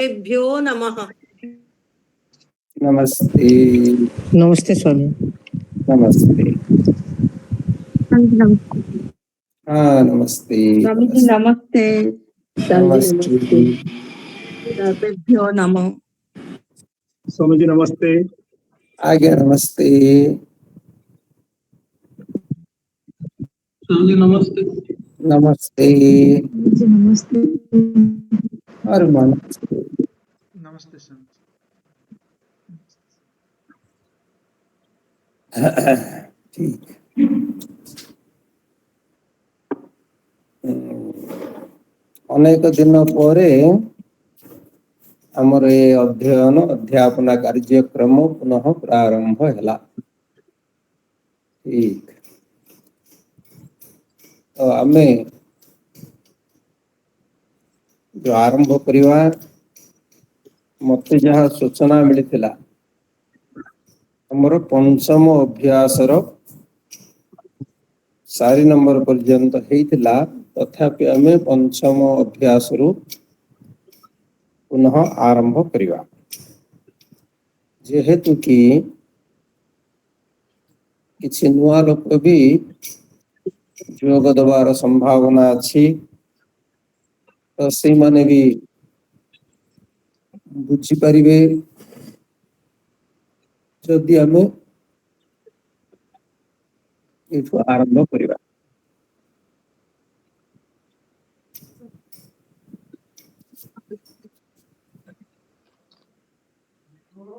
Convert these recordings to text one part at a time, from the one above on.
गुरुभ्यो नमः। नमस्ते। नमस्ते स्वामी। नमस्ते। हाँ नमस्ते। स्वामी जी नमस्ते। नमस्ते। गुरुभ्यो नमः। स्वामी जी नमस्ते। आज्ञा नमस्ते। स्वामी जी नमस्ते। नमस्ते। नमस्ते। और नमस्ते। नमस्ते सर। ठीक। अनेक दिन पर आमर ए अध्ययन अध्यापना कार्यक्रम पुनः प्रारंभ है। ठीक। तो आम जो आरंभ करवा मत जहाँ सूचना मिलता हमर पंचम अभ्यासर 4 नंबर पर्यंत होता तथापि आम पंचम अभ्यास पुनः आरंभ करवा जेहेतु कि किसी नुआ लोक भी जोग देवार संभावना अच्छी तो से माने भी बुझी पारिबे जदि आम आरंभ करवा।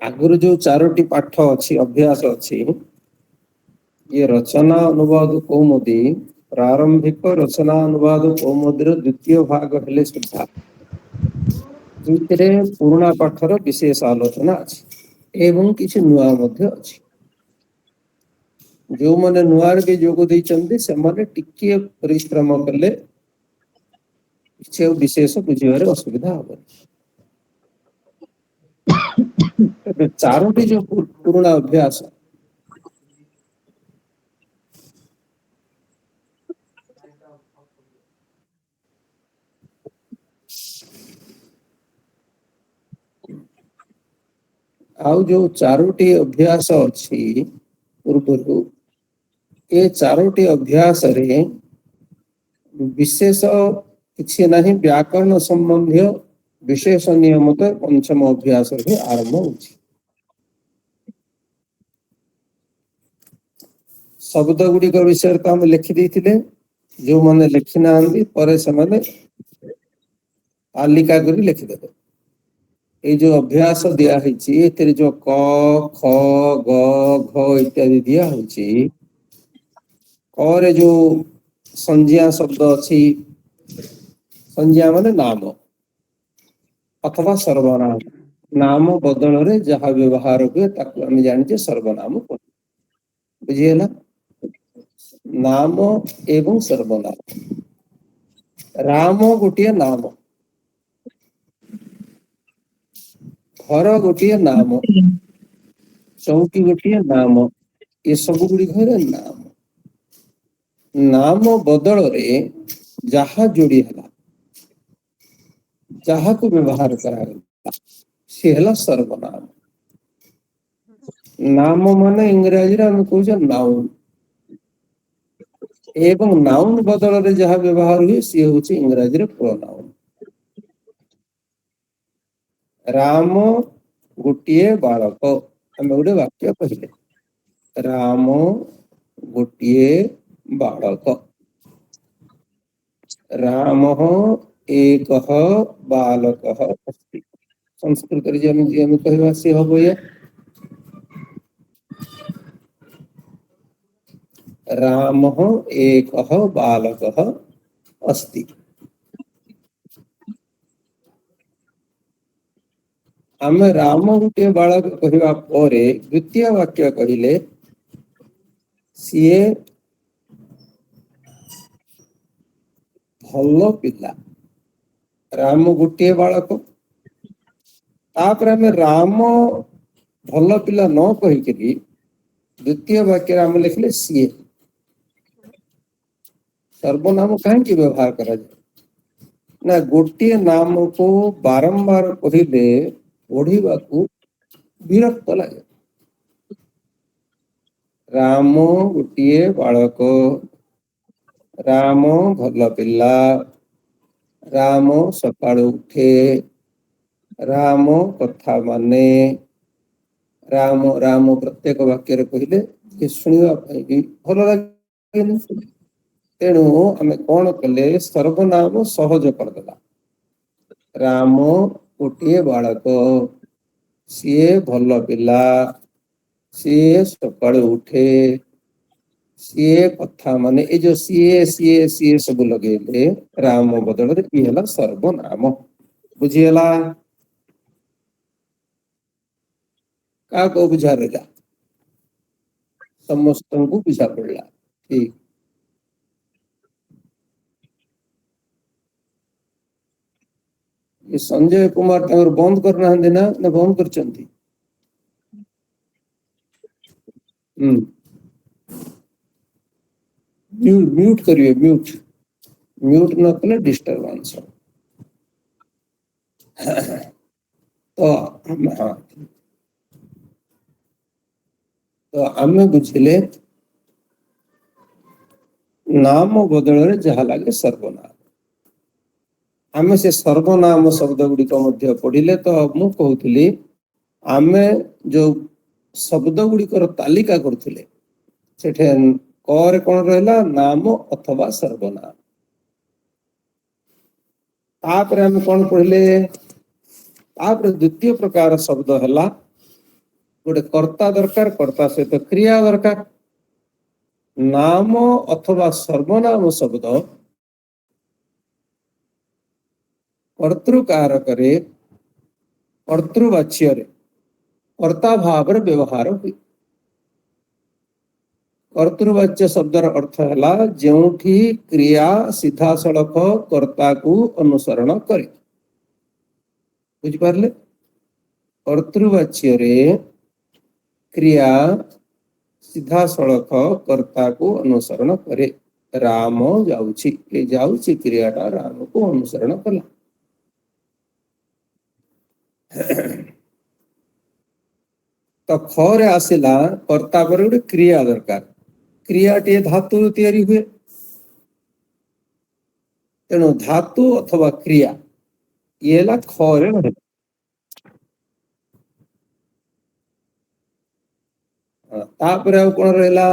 आगुर जो 4टी पाठ अच्छी अभ्यास अच्छी ये रचना अनुवाद कौमुदी प्रारंभिक रचना अनुवाद कौमुदी द्वितीय भाग हेले सुधा पुराणा पाठर विशेष आलोचना अच्छी एवं किसी नुआ मध्य अच्छी जो माने नुआर भी जोग देइचंदी से माने टिके परिश्रम कले विशेष बुझिबार असुविधा हो। 4टी जो पुराणा अभ्यास आउ जो 4टी अभ्यास अच्छी पूर्व ये 4टी अभ्यास रे विशेष किसी नहीं व्याकरण संबंधी विशेष नियम तो पंचम अभ्यास रे आरंभ हो शब्द गुड़िक विषय तो हम लिखि जो मैंने लिखि ना से तालिका कर लिखिदे ये जो अभ्यास दिया जो क ख ग घ इत्यादि दिया और जो संज्ञा शब्द अच्छी संज्ञा माने नाम अथवा सर्वनाम नाम बदल रे जहाँ व्यवहार हुए आम जाने सर्वनाम बुझीगला नाम एवं सर्वनाम। राम गोटे नाम घर गोटे नाम चौकी गोटे नाम ये सब गुड़ी नाम नाम बदल रे जहा जोड़ी है जहा को व्यवहार करा सी है सर्वनाम। नाम माने इंग्राजी रे हम कहूँ नाउन एवं नाउन बदल रे जहा व्यवहार हुए सी हूँ इंग्राजी रे प्रोनाउन। राम गोटे बालक आम गोटे वाक्य कहले राम गोटे बालक राम एक बालक अस्ति संस्कृत कहवा सी हम ये राम एक बालक अस्ति। आम राम गोटे बालक कहवा द्वितीय वाक्य कहले सी भल पिला राम गोटे बालक तापर आम राम भल पिला न कहीकि द्वितीय वाक्य आम लिखले सी सर्वनाम कहीं व्यवहार करा ନା ଗୋଟିଏ ନାମକୁ ବାରମ୍ବାର କହିଲେ ପଢିବାକୁ ବିରକ୍ତ ଲାଗେ। ରାମ ଗୋଟିଏ ବାଳକ, ରାମ ଭଲ ପିଲା, ରାମ ସକାଳୁ ଉଠେ, ରାମ କଥା ମାନେ, ରାମ ରାମ ପ୍ରତ୍ୟେକ ବାକ୍ୟରେ କହିଲେ ଟିକେ ଶୁଣିବା ପାଇଁ ବି ଭଲ ଲାଗେନି। ତେଣୁ ଆମେ କଣ କଲେ, ସର୍ବନାମ ସହଜ କରିଦେଲା। ରାମ ଗୋଟିଏ ବାଳକ, ସିଏ ଭଲ ପିଲା, ସିଏ ସକାଳୁ ଉଠେ, ସିଏ କଥା ମାନେ, ଏ ଯୋଉ ସିଏ ସବୁ ଲଗେଇଲେ ରାମ ବଦଳରେ ଇଏ ହେଲା ସର୍ବନାମ। ବୁଝିଗଲା? କାହାକୁ ବୁଝା ରହିଲା? ସମସ୍ତଙ୍କୁ ବୁଝା ପଡିଲା। ଠିକ। ଏ ସଞ୍ଜୟ କୁମାର ତାଙ୍କର ବନ୍ଦ କରିନାହାନ୍ତି ନା ବନ୍ଦ କରିଛନ୍ତି? म्यूट करिए, म्यूट न कले डिस्टर्बेंस। तो हाँ, तो आम बुझिले नाम बदल जहाँ लगे सर्वनाम। आम से सर्वनाम शब्द गुड़िक पढ़िले। तो मु कहूली आमे जो शब्द गुड़िकर तालिका करथिले सेठे क रे कौन रहला, नाम अथवा सर्वनाम। तापरे हम कौन पढ़िले, तापरे द्वितीय प्रकार शब्द है गोटे कर्ता दरकार, कर्ता सहित क्रिया दरकार। नाम अथवा सर्वनाम शब्द कर्तृकारक कर्तृवाच्य कर्ता भाव व्यवहार हुए। कर्तृवाच्य शब्दर अर्थ है जोठी क्रिया सीधा सड़क कर्ता को अनुसरण करे। बुझिपारे? कर्तृवाच्य क्रिया सीधा सड़क कर्ता को अनुसरण करे। राम जाऊची क्रियाटा राम को अनुसरण कला। तो खरे आसिला कर्ता पर गोटे क्रिया दरकार। क्रियाटी धातु तैयारी हुए। तेणु धातु अथवा क्रिया ये खरे रहे। तापर आउ कौन रहला,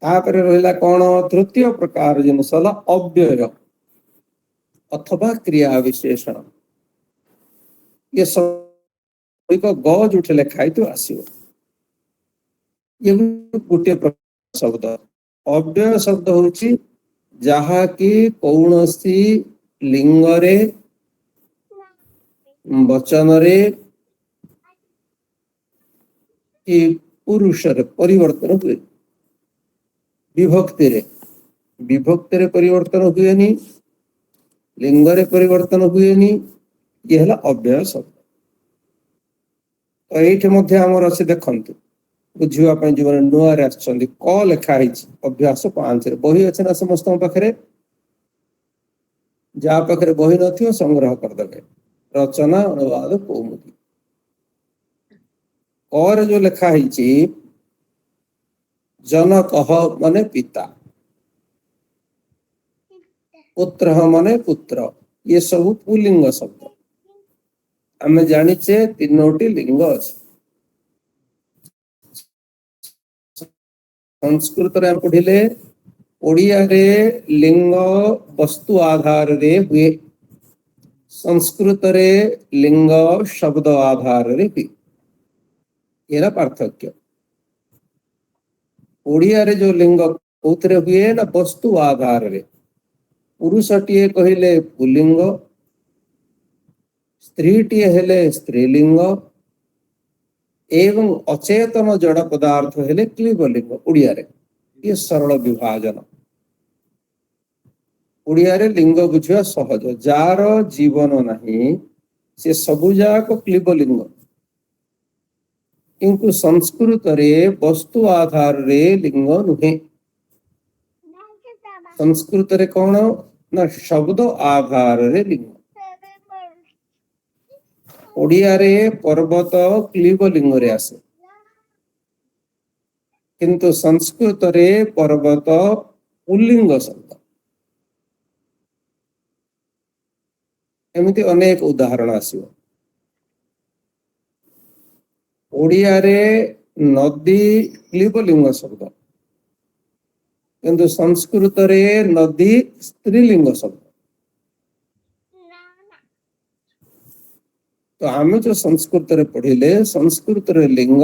तापर रहला कौन तृतीय प्रकार जिनस अव्यय अथवा क्रिया विशेषण। ये सब गज उठे लिखाई तो आसो। ये गोटे प्रकार शब्द। अव्यय शब्द होची जहा कि कौनसी लिंगरे वचन रे कि पुरुष परिवर्तन हुए। विभक्ति रे परिवर्तन हुए नी, लिंग रे परिवर्तन हुए नी। ये है अव्यय शब्द। तो ये मध्य आमर अच्छे देखु बुझापी जो नुआ क लिखाई अभ्यास 5 बही अच्छे ना समस्त पाखे। जहाँ पाखे बही न संग्रह करदे। रचना अनुवाद कौमुदी क जो लिखाई जनक माने पिता, पुत्र माने पुत्र। ये सब पुलिंग शब्द। आम जाचे 3टी लिंग अच्छे। संस्कृत रे पढ़िले ओडिया रे लिंग वस्तु आधार रे हुए, संस्कृत रे लिंग शब्द आधार रे हुए। ये पार्थक्य। ओडिया रे जो लिंग कौथरे हुए ना वस्तु आधार रे। पुरुषटीए कहले पुलिंग, स्त्रीटीए हेले स्त्रीलिंग एवं अचेतन जड़ पदार्थ हेले क्लीबलिंग। ओडिया रे ये सरल विभाजन। ओडिया लिंग बुझिया सहज जार जीवन नहीं से सबुजाक क्लीबलिंग किंतु संस्कृत रे वस्तु आधार रे लिंग नुहे संस्कृत रे कौन ना शब्द आधार रे लिंग ओडिया रे पर्वत क्लीबलिंग रे आसे किंतु संस्कृत रे पर्वत पुल्लिंग शब्द एमती अनेक उदाहरण आसियो ओडिया रे नदी क्लीबलिंग शब्द किंतु संस्कृत रे नदी स्त्रीलिंग शब्द तो आम जो संस्कृत रे पढ़िले संस्कृत रे लिंग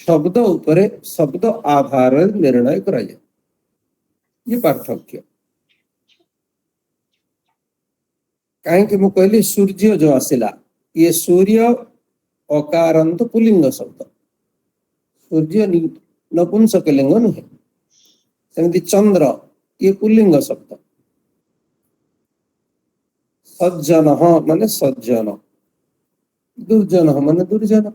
शब्द उपरे शब्द आधार निर्णय कराए ये पार्थक्य कहीं मु कहली सूर्य जो आसिला ये सूर्य अकारांत पुलिंग शब्द सूर्य नपुंसक लिंग नुहे सेमती चंद्र ये पुलिंग शब्द सज्जन माने सज्जन दुर्जन माने दुर्जन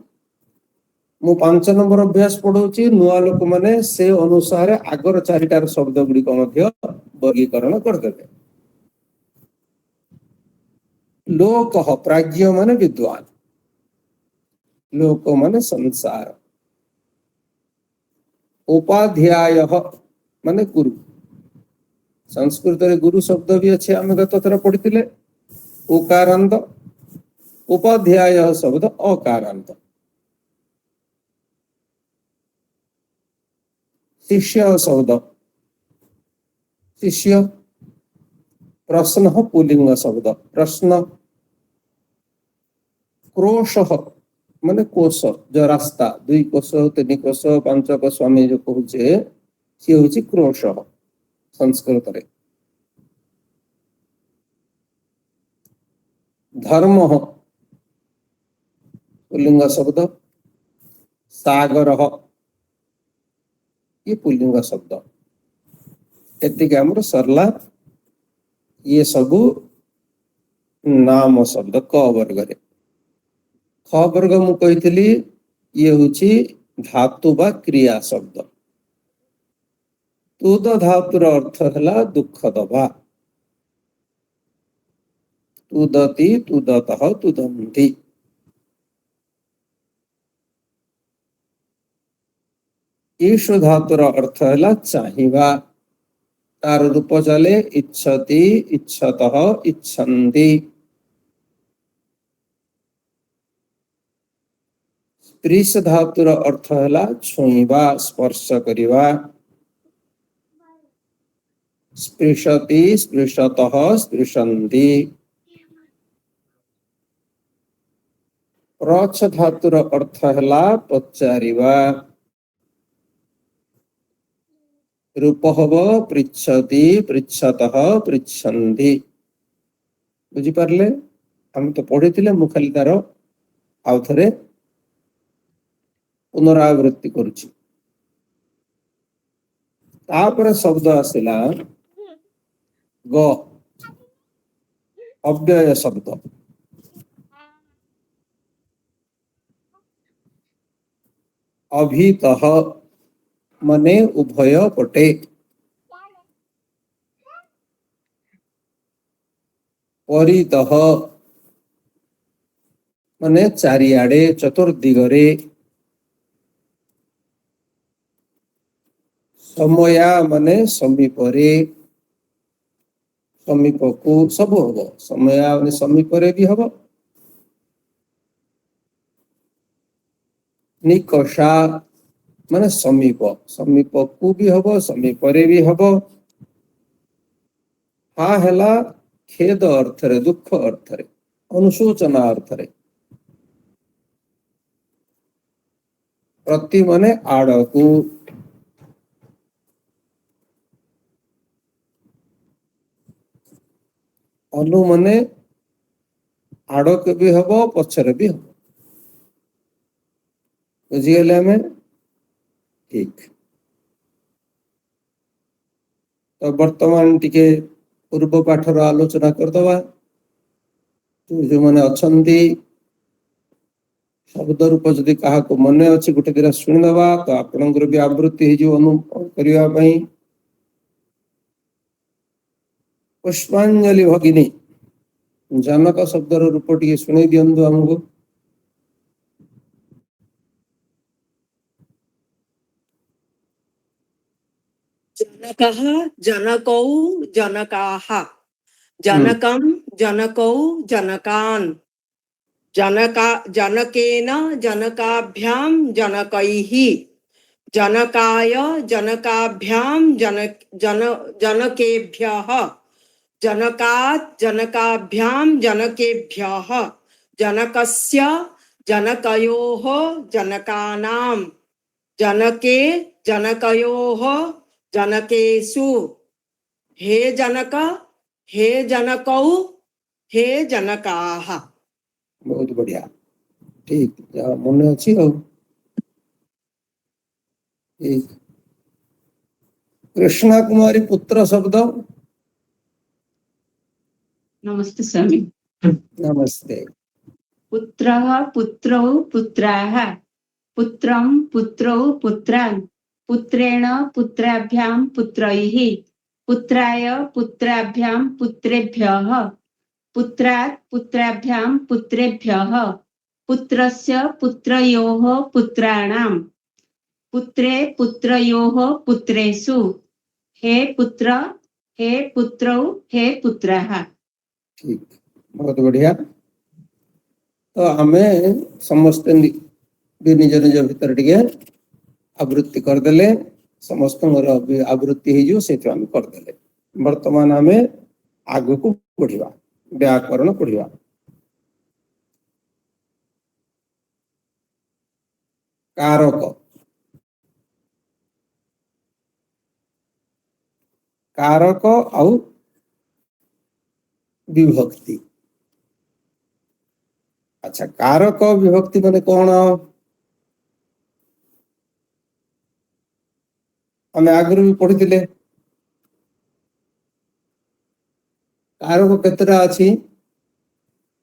मु 5 नंबर अभ्यास पढ़ाऊँ नुआ लोक माने से अनुसार आगर चारिटार शब्द गुड़िक वर्गीकरण करदेवे लोक प्राज्ञ माने विद्वान लोक माने संसार उपाध्याय माने गुरु संस्कृत रे गुरु शब्द भी अच्छे आम गत थर पढ़ी उकारांत उपाध्याय शब्द अकारांत शिष्य शब्द शिष्य प्रश्न पुलिंग शब्द प्रश्न क्रोश माने कोश जो रास्ता 2 कोश 3 कोश 5 कोश आम जो कहूचे सी हूँ क्रोश संस्कृत रे धर्म पुलिंग शब्द सागर ये पुलिंग शब्द एतिक आमर सरला ये सबू नाम शब्द क वर्ग रे ख वर्ग मु कही ये हूँ धातु बा क्रिया शब्द तुद धातुर अर्थ है दुख दबा तुदति तुदतः तुदंती ईशु धातुर अर्थ है चाहिवा तार रूप चले इच्छति इच्छतः इच्छन्ति स्पृश धातुर अर्थ है छुईवा स्पर्श करिवा स्पृशति स्पृशतः स्पृशन्ति प्रच्छ धातुर अर्थ है पचारिवा रूप हब पृछति पृछतः पृछन्ति बुझी पारले हम तो पढ़ी थिले मु खाली तार आउ थरे पुनरावृत्ति करुछि तापर शब्द आसिला ग अव्यय शब्द अभितः मने उभय पटे परितः मने चारिआडे चतुर्दिगरे समया मने समीपरे समीपकु सब हम समया मने समीपरे भी हम निकषा माने समीप समीपकु भी हम समीपरे भी हम हा हेला खेद अर्थ रे दुख अर्थ रे अनुशोचना अर्थ रे प्रति माने आड़कु अनु माने आड़क भी हम पछरे भी हम बुझीगले हमें ठीक तो वर्तमान टिके पूर्व पाठर आलोचना करदवा जो मैंने अच्छा शब्द रूप जदि क्या मन अच्छी गोटे दिन शुणीदवा तो आपणकर भी आवृत्ति करने पुष्पांजलि भगिनी जनक शब्द रूप टी शुणी दिंतु आमको। जनकः जनकौ जनकाः जनकं जनकौ जनकान् जनकेन जनकाभ्यां जनकैः जनकाय जनकाभ्यां जनकेभ्यः जनकात् जनकाभ्यां जनकेभ्यः जनकस्य जनकयोः जनकानां जनके जनकयोः जनकेषु हे जनक हे जनकौ हे जनकाः। बहुत बढ़िया ठीक मन अच्छी कृष्णा कुमारी पुत्र शब्द। नमस्ते स्वामी। नमस्ते। पुत्रः पुत्रौ पुत्राः पुत्रं पुत्रौ पुत्रान् पुत्रेण पुत्राभ्यां पुत्रैः पुत्राय पुत्राभ्यां पुत्रेभ्यः पुत्रात् पुत्राभ्यां पुत्रेभ्यः पुत्रस्य पुत्रयोः पुत्राणां पुत्रे पुत्रयोः पुत्रेषु हे पुत्र हे पुत्रौ हे पुत्राः। ठीक बहुत बढ़िया। तो आमे समस्त निज निज भीतर टे आवृत्ति करदे समस्त आवृत्ति हो से करदे वर्तमान आम आग को पढ़ा व्याकरण पढ़ा। कारक कारक आउ विभक्ति। अच्छा कारक विभक्ति माने कौन आम आगु भी पढ़ी कारक केतटा अच्छी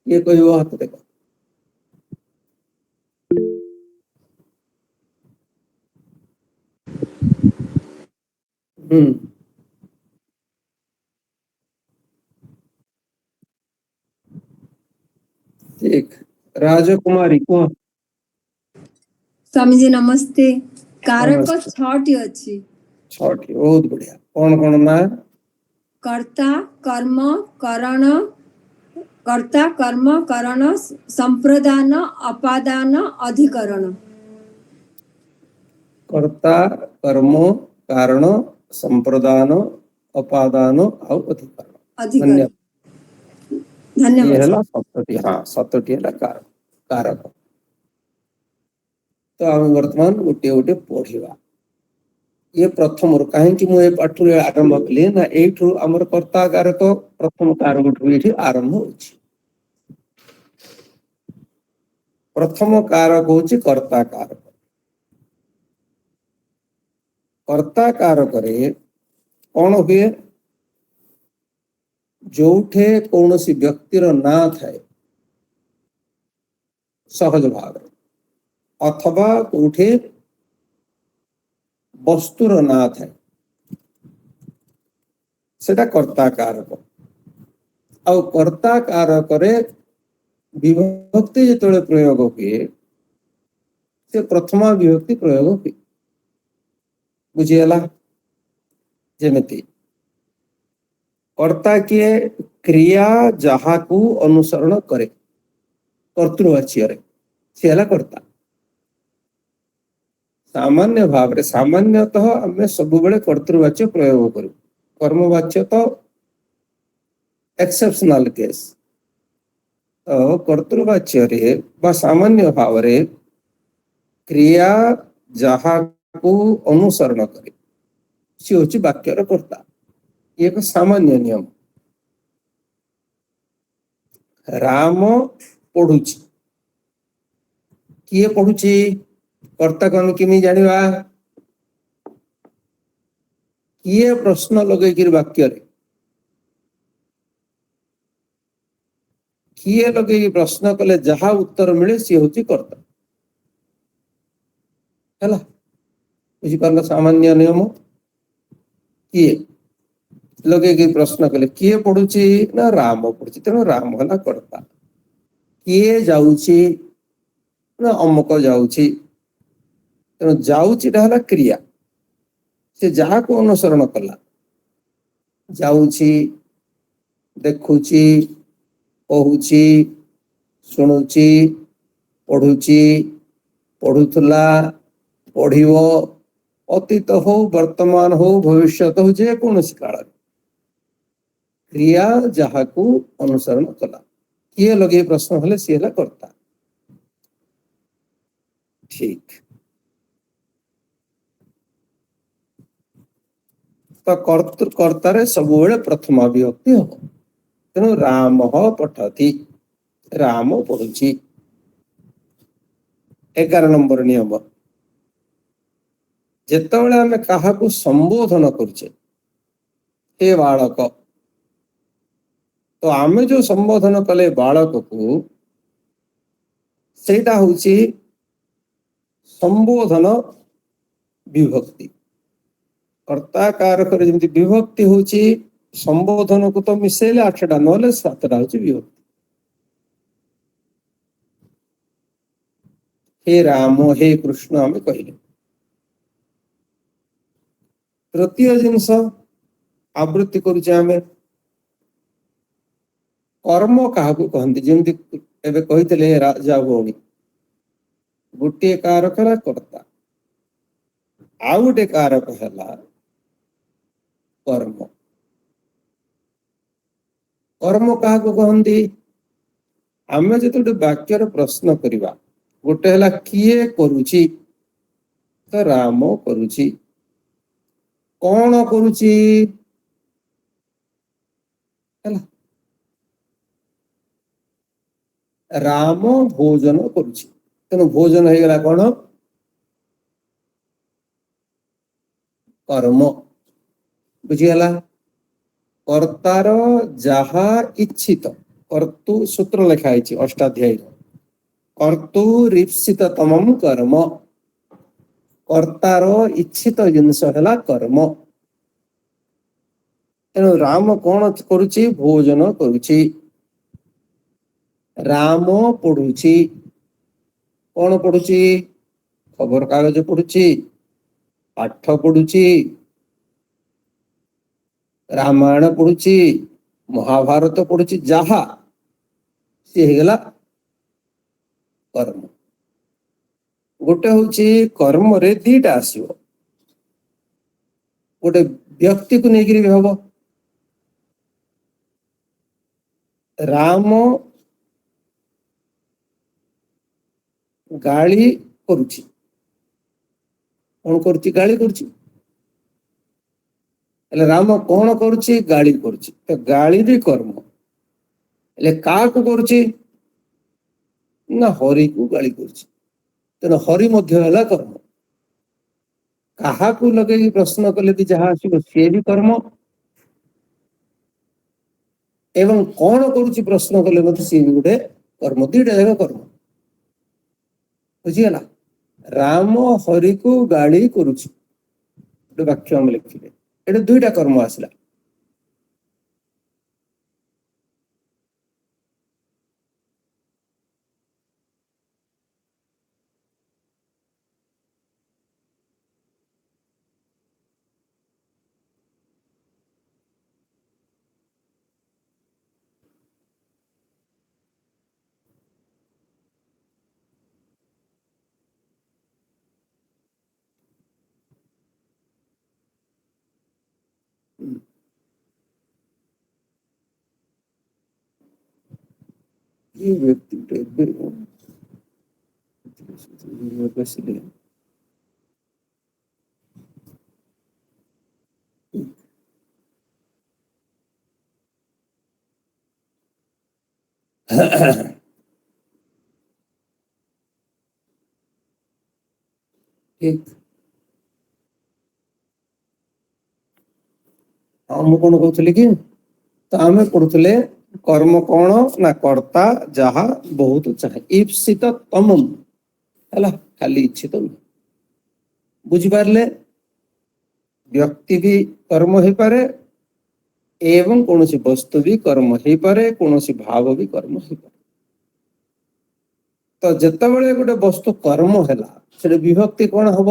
ये कह हाथ देख। ठीक राजकुमारी को स्वामी जी नमस्ते। कारक छठी अच्छी। छठी बहुत बढ़िया। कौन कौन ना कर्ता कर्म करण कर्ता कर्म करण संप्रदान अपादान अधिकरण। कर्ता कर्म कारण संप्रदान अपादान और अधिकरण। अधिकरण धन्यवाद। सप्तटी हाँ सप्तटी है कारक। तो आम वर्तमान गोटे गोटे पढ़ा ये प्रथम कहीं मुझे पाठ आरंभ कली ना यू आम कर्ता कारक प्रथम कारक ये आरंभ हो। प्रथम कारक हूँ कर्ता कारक। कर्ता कारक रे कौन हुए जोठे कौन सी व्यक्तिर ना थाए सहज भाव अथवा कौठे वस्तुर ना थाए सेटा कर्ता कारक। आ कर्ता कारक रे विभक्ति जो प्रयोग हुए से प्रथमा विभक्ति प्रयोग हुए बुझीगला। जेमती कर्ता किए क्रिया जहा को अनुसरण करे कर्तृवाच्य सी है कर्ता। सामान्य भाव रे सामान्यतः आम सब बेले कर्तृवाच्य प्रयोग करूँ कर्मवाच्य तो एक्सेप्शनल केस। तो कर्तृवाच्य रे बा सामान्य भाव रे क्रिया जहा को अनुसरण करे सी हूँ वाक्यर कर्ता। ये एक सामान्य नियम। राम पढ़ुची किए पढ़ुची कर्ता को केमी जानिबा किए प्रश्न लगे वाक्य रे किए लगे प्रश्न कले जहा उत्तर मिले सी हूँ कर्ता है बुझिपार सामान्य नियम किए लगे प्रश्न कले किए पढ़ुची ना राम पढ़ुची तेणु राम है कर्ता किए जाऊची ना अमुक जाऊची तेणु जाऊचीटा है क्रिया से जहा को अनुसरण कला जाऊची देखुची कहूची शुणुची पढ़ुची पढ़ुला पढ़िव अतीत हो वर्तमान हो भविष्य हो जेकोसी काल क्रिया जहा को अनुसरण कला किए लगे प्रश्न हेले सी है कर्ता ठीक तो कर्तारे सब प्रथम विभक्ति हम तेणु राम पठती राम पढ़ुची 11 नंबर नियम जितेबाला आम क्या संबोधन करुचे हे बालक तो आम जो संबोधन कले बालक को सेटा हूँ संबोधन विभक्ति कर्ता कारक जमी विभक्ति हूँ संबोधन को तो मिसेले 8टा ना 7टा हूँ विभक्ति हे राम हे कृष्ण आम कहले तृतीय जिनस आवृत्ति करुचे आम कर्म क्या कहते जमी कही राजा भौणी गोटे कारक है कर्ता आउ गोटे कारक है कर्म कर्म क्या कहती आम जो वाक्यर प्रश्न करवा गोटे है किए करुची तो राम करुची कौन करुची राम भोजन करुची तेणु भोजन हो गला कौन कर्म बुझीगला कर्तार जहा इच्छित कर्तु सूत्र लिखाई 8th कर्तुरीप्सित तमम कर्म कर्तार इच्छित जिनस है कर्म तेणु राम कौन करुची भोजन करुची राम पढ़ुची कौन पढ़ुची खबर कागज पढ़ुची पाठ पढ़ुची रामायण पढ़ुची महाभारत पढ़ुची जहा सी गला कर्म गोटे हूँ कर्म रे दीटा आसो गोटे व्यक्ति को लेकर भी हम राम गाली करुची कौन करुची गाली करुची राम कौन करुची गाली करुची तो गाली भी कर्म क्या करुची ना हरि को गाली करुची तेना हरि मध्य है कर्म क्या लगे प्रश्न कले भी जहाँ आसो सी भी कर्म एवं कौन करुची प्रश्न कले सी भी गोटे कर्म दीटा जाक कर्म बुझीगला राम हरि को गाली करुची गोटे वाक्य आम लिखिले ये 2टा कर्म आसला ये व्यक्ति ठीक हम कौन कहते कि तो आम पढ़ुले कर्म कौन ना कर्ता जहा बहुत चाहे ईप्सित तमम है खाली इच्छित तो बुझी पारे व्यक्ति भी कर्म हो पारे एवं कौन सी वस्तु भी कर्म हो पारे कौन सी भाव भी कर्म हो पारे तो जिते बड़े गोटे वस्तु कर्म है से विभक्ति कौन हम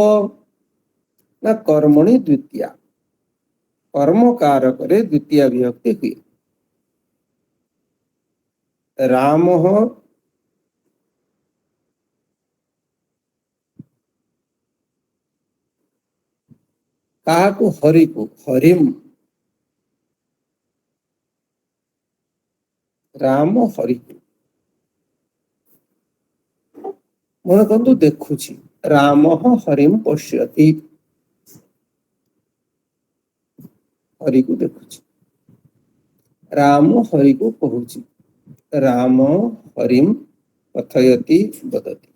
ना कर्मणि द्वितीया कर्म कारक द्वितीय विभक्ति हुए राम काकु हरि को हरिम राम हरि को मन कहतु देखुची राम हरिम पश्यति हरि को देखुची राम हरि को कहूची राम हरिम कथयति वदति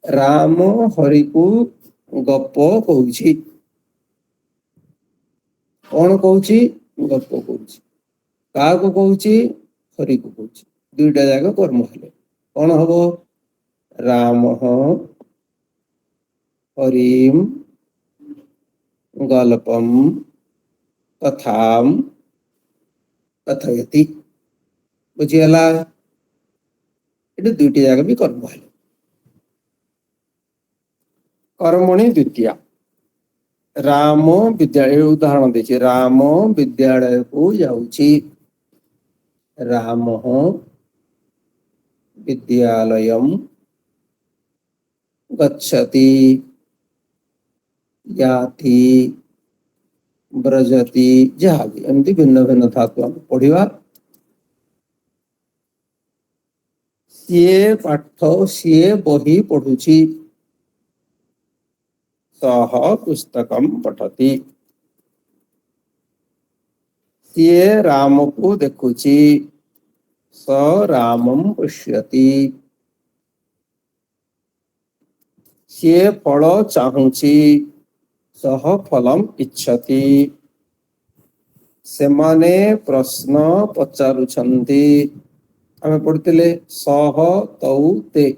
राम हरि को गप कहूची कौन कहूची गप कहूची का को कहूची हरि को कहूची दुईटा जाक कर्म हेले कौन हम राम हरिम गल्पम कथाम कथयति बुझीगला ये दुईटी जाक भी कर्म हेले कर्मणि द्वितीया राम विद्यालय उदाहरण देखिए राम विद्यालय को जाऊची राम विद्यालयम गच्छति याति ब्रजति जहाँ भी एमती भिन्न भिन्न धातु हम पढ़िबा सीए पाठ सीए बही पढ़ुची सह पुस्तकम पठति सीए राम को देखुची स रामम पश्यति सीए फल चाहूची सह फलम इच्छति सेमाने प्रश्न पचारुछन्ति आमे पढ़िथिले सह तौ ते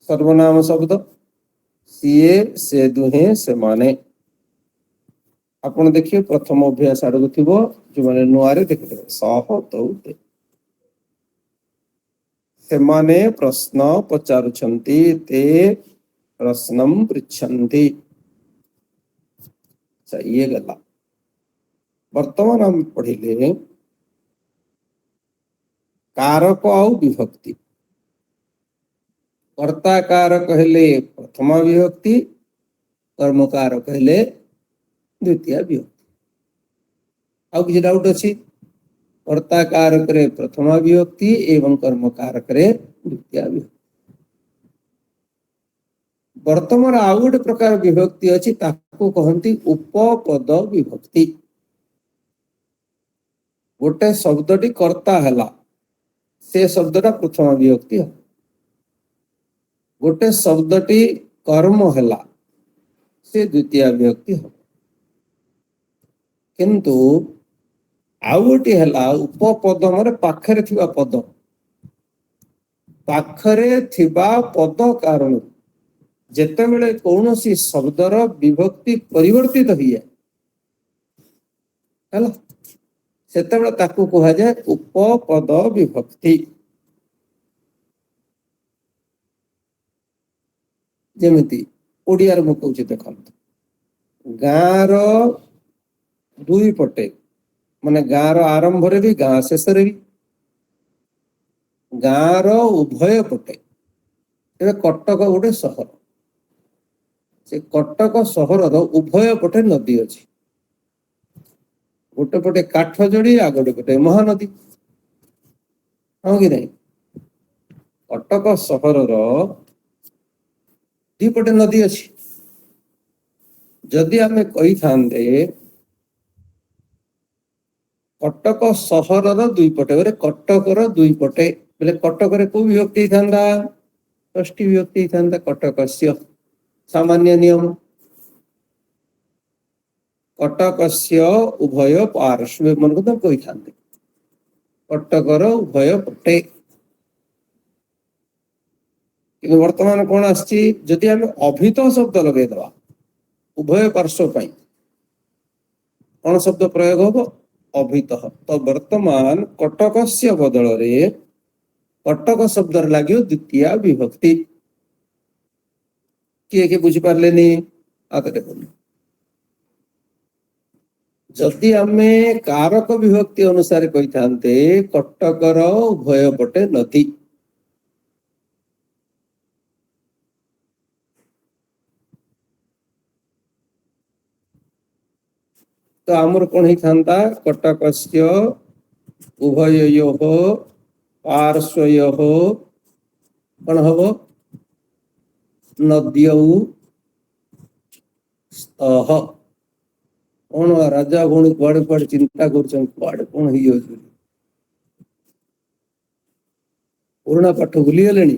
सर्वनाम शब्द सीए से दुहे से माने आपण देखिए प्रथम अभ्यास आड़ थी जो मैंने नुआरे देखते सह तौ ते सेमाने प्रश्न पचारुछन्ति ते प्रश्नम पृच्छन्ति ये गला वर्तमान हम पढ़िले कारक आउ विभक्ति कर्ता कारक कहले प्रथम विभक्ति कर्मकार कहले द्वितीय विभक्ति आउ किसी डाउट अच्छी कर्ता कारक रे प्रथम विभक्ति एवं कर्मकारक रे द्वितीय विभक्ति वर्तमान आउ गोटे प्रकार विभक्ति अच्छी ताको कहती उपपद विभक्ति गोटे शब्दटी कर्ता हैला से शब्दटा प्रथम विभक्ति है गोटे शब्दटी कर्म हैला से द्वितीय विभक्ति हो किंतु आउ गोटे हैला उपपद माने पाखरे थिबा पद पाखरे थिबा पद कारण जेते बेले कौनसी शब्दर विभक्ति परिवर्तित हुए हैला सेते बेले ताकू कहा जाए उपपद विभक्ति जेमिति ओडियार मु कहूची देखंतु गाँर दुई पटे माने गाँर आरंभ रे भी गाँ शेष रे भी गाँर उभय पटे कटक गोटे सहर से कटक सहर उभय पटे नदी अच्छी गोटे पटे काठ जोड़ी आ गोटे पटे महानदी हाँ कि नहीं कटक सहर दीपटे नदी अच्छी जदि आमे कही थांदे कटक सहर दुई पटे बोले कटकर दुई पटे बोले कटक को विभक्ति था षष्ठी विभक्ति था कटक सामान्य नियम କଟକସ୍ୟ ଉଭୟ ପାର୍ଶ୍ୱ ମନକୁ ତ କହିଥାନ୍ତି କଟକର ଉଭୟ ପଟେ। କିନ୍ତୁ ବର୍ତ୍ତମାନ କଣ ଆସିଛି, ଯଦି ଆମେ ଅଭିତ ଶବ୍ଦ ଲଗେଇଦବା ଉଭୟ ପାର୍ଶ୍ୱ ପାଇଁ କଣ ଶବ୍ଦ ପ୍ରୟୋଗ ହବ? ଅଭିତ। ତ ବର୍ତ୍ତମାନ କଟକସ୍ୟ ବଦଳରେ କଟକ ଶବ୍ଦରେ ଲାଗିବ ଦ୍ୱିତୀୟ ବିଭକ୍ତି। କିଏ କିଏ ବୁଝିପାରିଲେନି? ହାତ ଦେଖନ୍ତୁ। ଯଦି ଆମେ କାରକ ବିଭକ୍ତି ଅନୁସାରେ କହିଥାନ୍ତେ କଟକର ଉଭୟ ପଟେ ନଦୀ, ତ ଆମର କଣ ହେଇଥାନ୍ତା? କଟକସ୍ୟ ଉଭୟୋଃ ପାର୍ଶ୍ୱୟୋଃ କଣ ହବ? ନଦ୍ୟୌ ସ୍ତଃ। କଣ ରାଜା ଭଉଣୀ କୁଆଡେ କୁଆଡେ ଚିନ୍ତା କରୁଛନ୍ତି, କୁଆଡେ କଣ ହେଇଯାଉଛି? ପୁରୁଣା ପାଠ ଭୁଲିଗଲେଣି?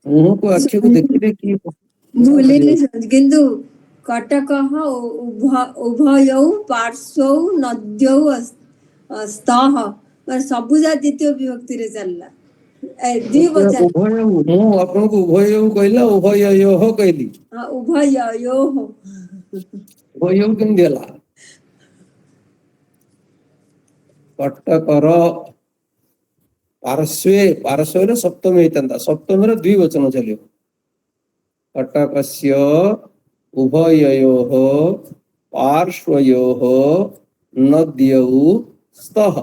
ମୁହଁକୁ ଆଖିକୁ ଦେଖିଲେ କି ଭୁଲିନି କିନ୍ତୁ କଟକ ଉଭୟୌ ପାର୍ଶ୍ୱୌ ନଦ୍ୟୌ ସ୍ତଃ ସବୁ ଯା ଦ୍ୱିତୀୟ ବିଭକ୍ତିରେ ଚାଲିଲା। ଦି ବଚନ ଉଭୟ, ମୁଁ ଆପଣଙ୍କୁ ଉଭୟ କହିଲା ଉଭୟୋଃ କହିଲି, ଉଭୟୋଃ ଉଭୟ କେମିତି ହେଲା? କଟକର ପାର୍ଶ୍ୱେ, ପାର୍ଶ୍ୱରେ ସପ୍ତମୀ ହେଇଥାନ୍ତା, ସପ୍ତମୀର ଦ୍ୱିବଚନ ଚାଲିବ। କଟକସ୍ୟ ଉଭୟୋଃ ପାର୍ଶ୍ୱୟୋଃ ନଦ୍ୟୌ ସ୍ତଃ।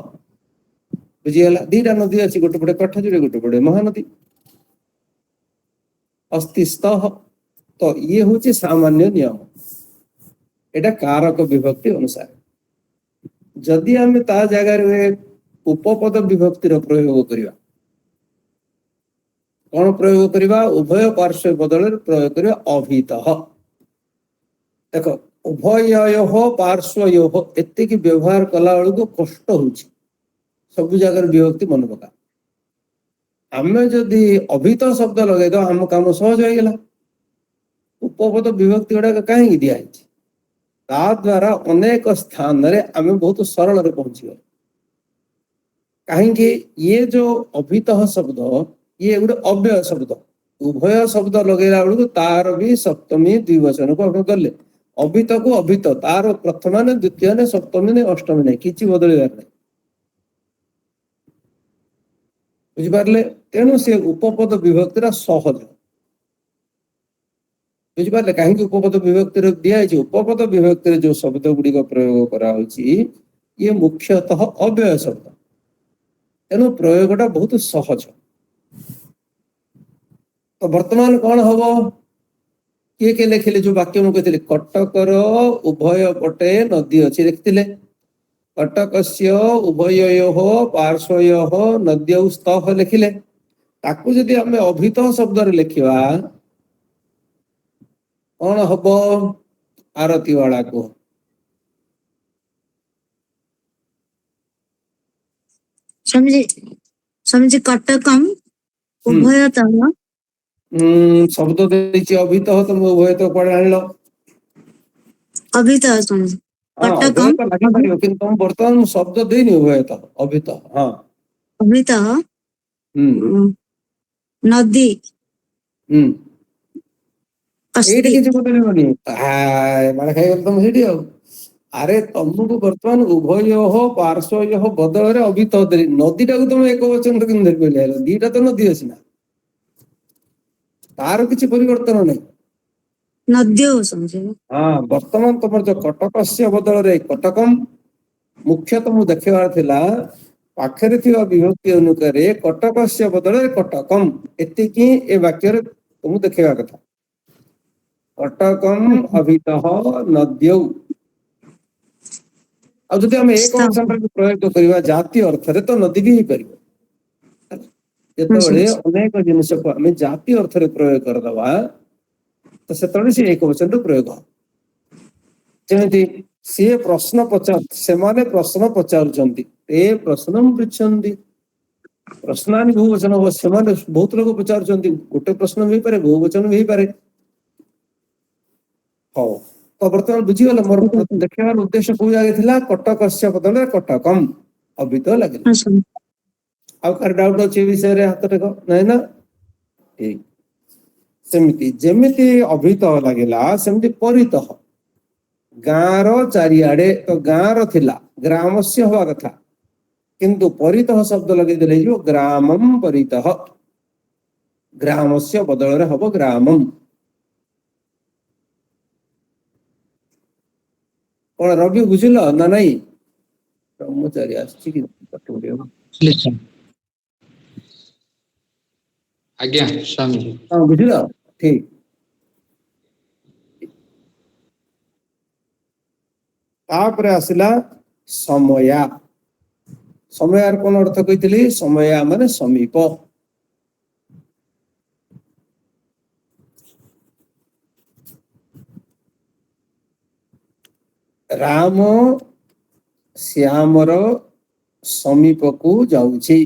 ବୁଝିଗଲା? ଦିଟା ନଦୀ ଅଛି, ଗୋଟେ ପଟେ କାଠଯୋଡ଼ି, ଗୋଟେ ପଟେ ମହାନଦୀ। ଅସ୍ତି ସ୍ତଃ। ତ ଇଏ ହଉଛି ସାମାନ୍ୟ ନିୟମ, ଏଟା କାରକ ବିଭକ୍ତି ଅନୁସାରେ। ଯଦି ଆମେ ତା ଜାଗାରେ ଉପପଦ ବିଭକ୍ତିର ପ୍ରୟୋଗ କରିବା, କଣ ପ୍ରୟୋଗ କରିବା? ଉଭୟ ପାର୍ଶ୍ୱ ବଦଳରେ ପ୍ରୟୋଗ କରିବା ଅଭିତଃ। ଦେଖ, ଉଭୟୋଃ ପାର୍ଶ୍ୱୟୋଃ ଏତିକି ବ୍ୟବହାର କଲା ବେଳକୁ କଷ୍ଟ ହଉଛି, ସବୁ ଜାଗାରେ ବିଭକ୍ତି ମନେ ପକା। ଆମେ ଯଦି ଅଭିତ ଶବ୍ଦ ଲଗେଇଦବା ଆମ କାମ ସହଜ ହେଇଗଲା। ଉପପଦ ବିଭକ୍ତି ଗୁଡାକ କାହିଁକି ଦିଆହେଇଛି? ତା ଦ୍ୱାରା ଅନେକ ସ୍ଥାନରେ ଆମେ ବହୁତ ସରଳରେ ପହଞ୍ଚିବା। କାହିଁକି? ଇଏ ଯୋଉ ଅଭିତଃ ଶବ୍ଦ, ଇଏ ଗୋଟେ ଅବ୍ୟୟ ଶବ୍ଦ। ଉଭୟ ଶବ୍ଦ ଲଗେଇଲା ବେଳକୁ ତାର ବି ସପ୍ତମୀ ଦ୍ୱିବଚନକୁ ଆପଣ ଗଲେ, ଅଭିତକୁ ଅଭିତ, ତାର ପ୍ରଥମ ନେ ଦ୍ୱିତୀୟ ନେ ସପ୍ତମୀ ନେ ଅଷ୍ଟମୀ ନାହିଁ, କିଛି ବଦଳିବାର ନାହିଁ। ବୁଝିପାରିଲେ? ତେଣୁ ସେ ଉପପଦ ବିଭକ୍ତିଟା ସହଜ। ବୁଝିପାରିଲେ କାହିଁକି ଉପପଦ ବିଭକ୍ତିରେ ଦିଆଯାଇଛି? ଉପପଦ ବିଭକ୍ତିରେ ଯୋଉ ଶବ୍ଦ ଗୁଡିକ ପ୍ରୟୋଗ କରାହଉଛି ଇଏ ମୁଖ୍ୟତଃ ଅବ୍ୟୟ ଶବ୍ଦ, ତେଣୁ ପ୍ରୟୋଗଟା ବହୁତ ସହଜ। ତ ବର୍ତ୍ତମାନ କଣ ହବ? କିଏ କିଏ ଲେଖିଲେ? ଯୋଉ ବାକ୍ୟ ମୁଁ କହିଥିଲି, କଟକର ଉଭୟ ପଟେ ନଦୀ ଅଛି, ଲେଖିଥିଲେ। କଟକସ୍ୟ ଉଭୟୋଃ ପାର୍ଶ୍ୱୟୋଃ ନଦ୍ୟୌ ସ୍ତଃ ଲେଖିଲେ। ତାକୁ ଯଦି ଆମେ ଅଭିତ ଶବ୍ଦରେ ଲେଖିବା କଣ ହବ? ଆରତି ବାଳା କୁହ। ସ୍ୱାମୀଜୀ କଟକମ୍ ଉଭୟତଃ ଶବ୍ଦ ଦେଇଛି ଅଭିତଃ, ତମେ ଉଭୟତଃ କୁଆଡେ ଆଣିଲ? ଅଭିତଃ ସ୍ୱାମୀଜୀ କଟକମ୍ ଉଭୟତଃ ଲାଗିପାରିବ, କିନ୍ତୁ ତମ ବର୍ତ୍ତମାନ ମୁଁ ଶବ୍ଦ ଦେଇନି ଉଭୟତଃ, ଅଭିତଃ। ହଁ, ଅଭିତଃ ନଦୀ ଏଇଠି ଅସ୍ତି। କିଛି ବଦଳିବନି। ମାଡ ଖାଇଗଲ ତମେ ସେଇଠି ଆଉ। ଆରେ ତମକୁ ବର୍ତ୍ତମାନ ଉଭୟୋଃ ପାର୍ଶ୍ୱୟୋଃ ବଦଳରେ ଅଭିତଃ ଦେଲି, ନଦୀଟାକୁ ତମେ ଏକ ବଚନରେ କେମିତି ଧରି ପାରିଲେ? ଦିଟା ତ ନଦୀ ଅଛି ନା, ତାର କିଛି ପରିବର୍ତ୍ତନ ନାହିଁ। ନଦ୍ୟୌ ସ୍ୱାମୀଜୀ। ହଁ, ବର୍ତ୍ତମାନ ତମର ଯୋଉ କଟକସ୍ୟ ବଦଳରେ କଟକମ୍, ମୁଖ୍ୟତଃ ମୁଁ ଦେଖିବାର ଥିଲା ପାଖରେ ଥିବା ବିଭକ୍ତି ଅନୁସାରେ କଟକସ୍ୟ ବଦଳରେ କଟକମ୍, ଏତିକି ଏ ବାକ୍ୟରେ ତମକୁ ଦେଖେଇବା କଥା। କଟକମ୍ ଅଭିତଃ ନଦ୍ୟୌ। ଆଉ ଯଦି ଆମେ ଏକ ବଚନରେ ପ୍ରୟୋଗ କରିବା ଜାତି ଅର୍ଥରେ, ତ ନଦୀ ବି ହେଇପାରିବ। ଯେତେବେଳେ ଅନେକ ଜିନିଷକୁ ଆମେ ଜାତି ଅର୍ଥରେ ପ୍ରୟୋଗ କରିଦବା, ତ ସେତେବେଳେ ସେ ଏକ ବଚନର ପ୍ରୟୋଗ ହବ। ଯେମିତି ସିଏ ପ୍ରଶ୍ନ ସେମାନେ ପ୍ରଶ୍ନ ପଚାରୁଛନ୍ତି, ଏ ପ୍ରଶ୍ନ ପୃଚ୍ଛନ୍ତି। ପ୍ରଶ୍ନାନି ବହୁ ବଚନ ହବ, ସେମାନେ ବହୁତ ଲୋକ ପଚାରୁଛନ୍ତି, ଗୋଟେ ପ୍ରଶ୍ନ ବି ହେଇପାରେ, ବହୁ ବଚନ ବି ହେଇପାରେ। ହଉ, तो बर्तमान बुझीगल मोर देखार उद्देश्य को जागे थिला कटकस्य बदले कटकम अभित लगे हाँ स्वामी आ कार डाउट अछि विषय रे हाथ टेक नै ना ठीक सेमिति जेमिति अभित लागेला सेमिति परित गाँर चारिआडे तो गाँर थिला ग्रामस्य हवा कथा किंतु परितः शब्द लगे देले जो ग्रामम परितः ग्रामस्य बदल रे हबो ग्रामम कोन रवि बुझिल ना नहीं ब्रह्मचारी आछि कि पटुडियो आज्ञा स्वामी जी हां बुझिल ठीक तापर आसिला समया समयार कोन अर्थ कहितली समया माने समीप राम श्यामर समीप को जाउछि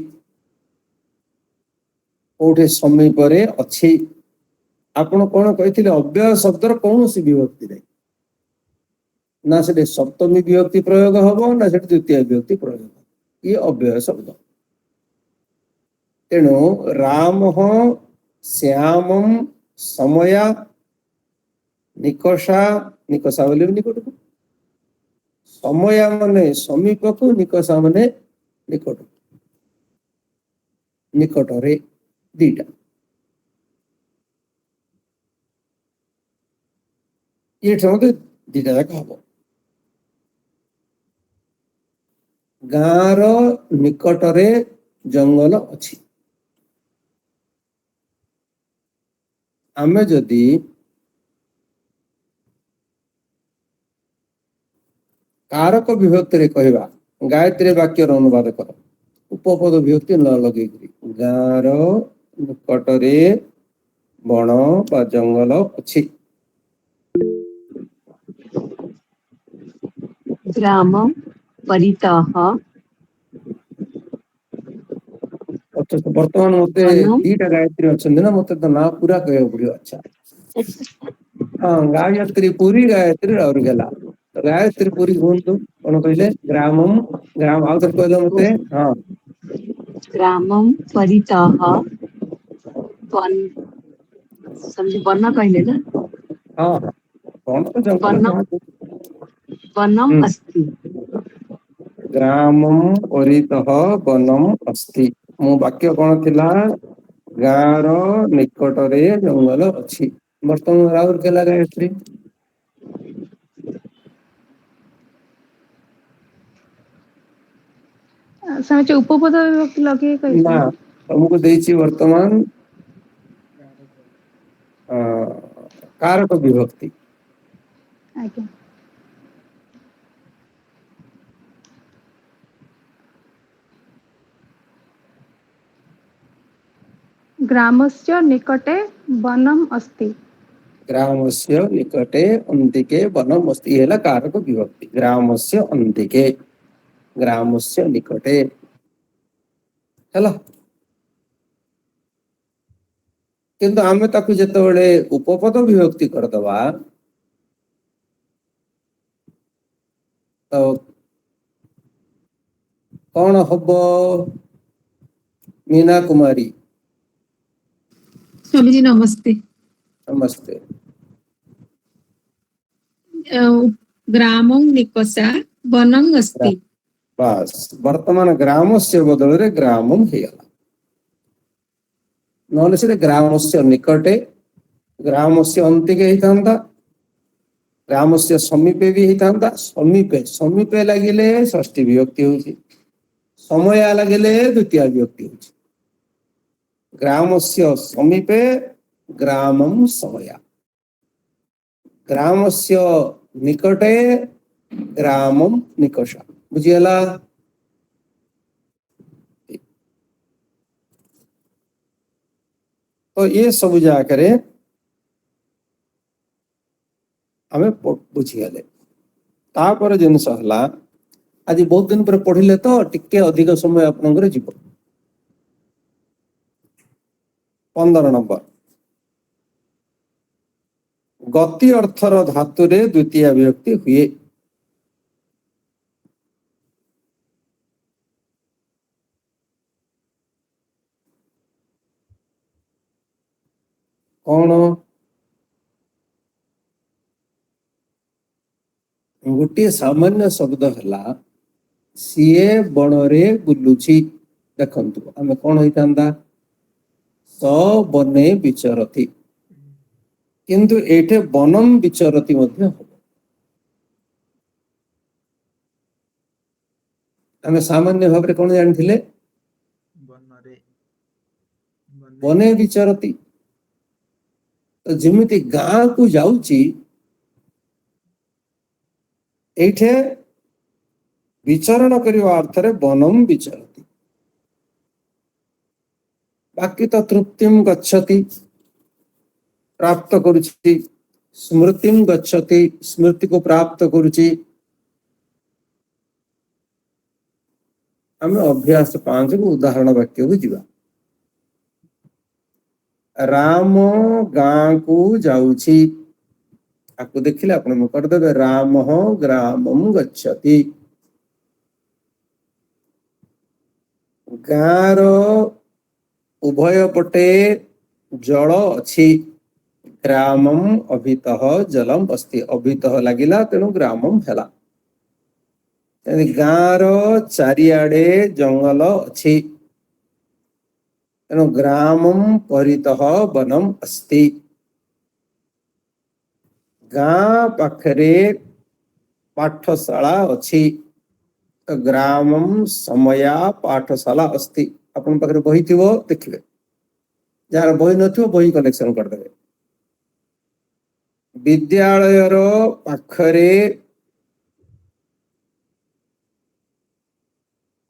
कोठे समीप रे अछि आपण कोन कहितले अव्यय शब्दर कोनोसी विभक्ति नै ना से सप्तमी विभक्ति प्रयोग हबो ना से द्वितीय विभक्ति प्रयोग हबो ये अव्यय शब्द तेणु राम श्यामम समया निकषा निकषा बोले निकट को समय माने समीप को निकषा माने निकट निकट रे दीटा ये समझ दीटा जाक हबो गाँर निकट रे जंगल अछि आमे जदि कारक विभक्ति रे कहवा गायत्री वाक्यर अनुवाद कर उपपद विभक्ति न लगे गाँर निकट रे बण बा जंगल अछि ग्राम परितः अच्छा तो वर्तमान मते वनम दीटा गायत्री अछन ना मते तो ना पूरा कहयो पड़ियो अच्छा हां गायत्री पूरी गायत्री और गेला तो गायत्री पूरी बोलतो कोन कहले ग्रामम ग्राम आउ तो कहले मते हां ग्रामम परितः वन समझे वर्ण कहले ना हां कोन तो जंगल वनम वनम हम्म अस्ति ग्रामम परितः वनम अस्ति मो वाक्य कोन थिला गाँर निकट रे जंगल अछि वर्तमान राउर केला गायत्री समझ उपपद विभक्ति लगे ना कहते तुमको देछि वर्तमान कारक विभक्ति आज्ञा ग्रामस्य निकटे वनम अस्ति ग्रामस्य निकटे अन्तिके वनम अस्ति हेला कारक विभक्ति ग्रामस्य अन्तिके ग्रामस्य निकटे हेला किंतु आमे ताकु जेतेबेले उपपद विभक्ति करदबा तो कौन हबो मीना कुमारी स्वामी जी नमस्ते नमस्ते ग्रामं निकषा वनम् अस्ति बस वर्तमान ग्रामस्य बदल रे ग्रामम हेला नहले से ग्रामस्य निकटे ग्रामस्य अंतिके हितांता ग्रामस्य समीपे भी हितांता समीपे समीपे लागिले षष्ठी विभक्ति होची समय लागिले द्वितीय विभक्ति होची ग्रामस्य समीपे ग्रामम समय ग्रामस्य निकटे ग्रामम निकषा बुझियला तो ये सब जाकरे आमे बुझिगले तापर जिनस हला आज बहुत दिन पर पढ़िले तो टिके अधिक समय आपनकर जीव 15 नंबर गति अर्थर धातुरे द्वितीय विभक्ति हुए। कौन गोटे सामान्य शब्द है सीए बणरे बुलुची। देखंतु आमे कौन होइतांदा स बने विचरति, किंतु एठे बनम विचरति मध्य हो। आमे सामान्य भाव रे कौन जानिथिले बनरे बने विचरति। तो जेमिति गाँ को जाउची एठे विचरण करवा अर्थ रे बनम विचरति। बाकी तो तृप्तिम गच्छति प्राप्त करुछि, स्मृतिम गच्छति स्मृति को प्राप्त करुछि। आम अभ्यास 5 को उदाहरण वाक्य को जीवा। राम गाँ को जाउछि, आपको देखिले आपण म कर देबे राम ग्रामम गच्छति। गाँर उभय पटे जल अछि, ग्रामम अभितः जलम अस्ति। अभितः लागिला तेणु ग्रामम हैला। गाँर चारिआडे जंगल अछि, तेणु ग्रामम परितः वनम अस्ति। गाँ पाखरे पाठशाला अछि, तो ग्रामम समया पाठशाला अस्ति। अपन पाखरे बही थिबो देखिबे, जार बही नथिबो बही कलेक्शन कर देबे। विद्यालयर पाखरे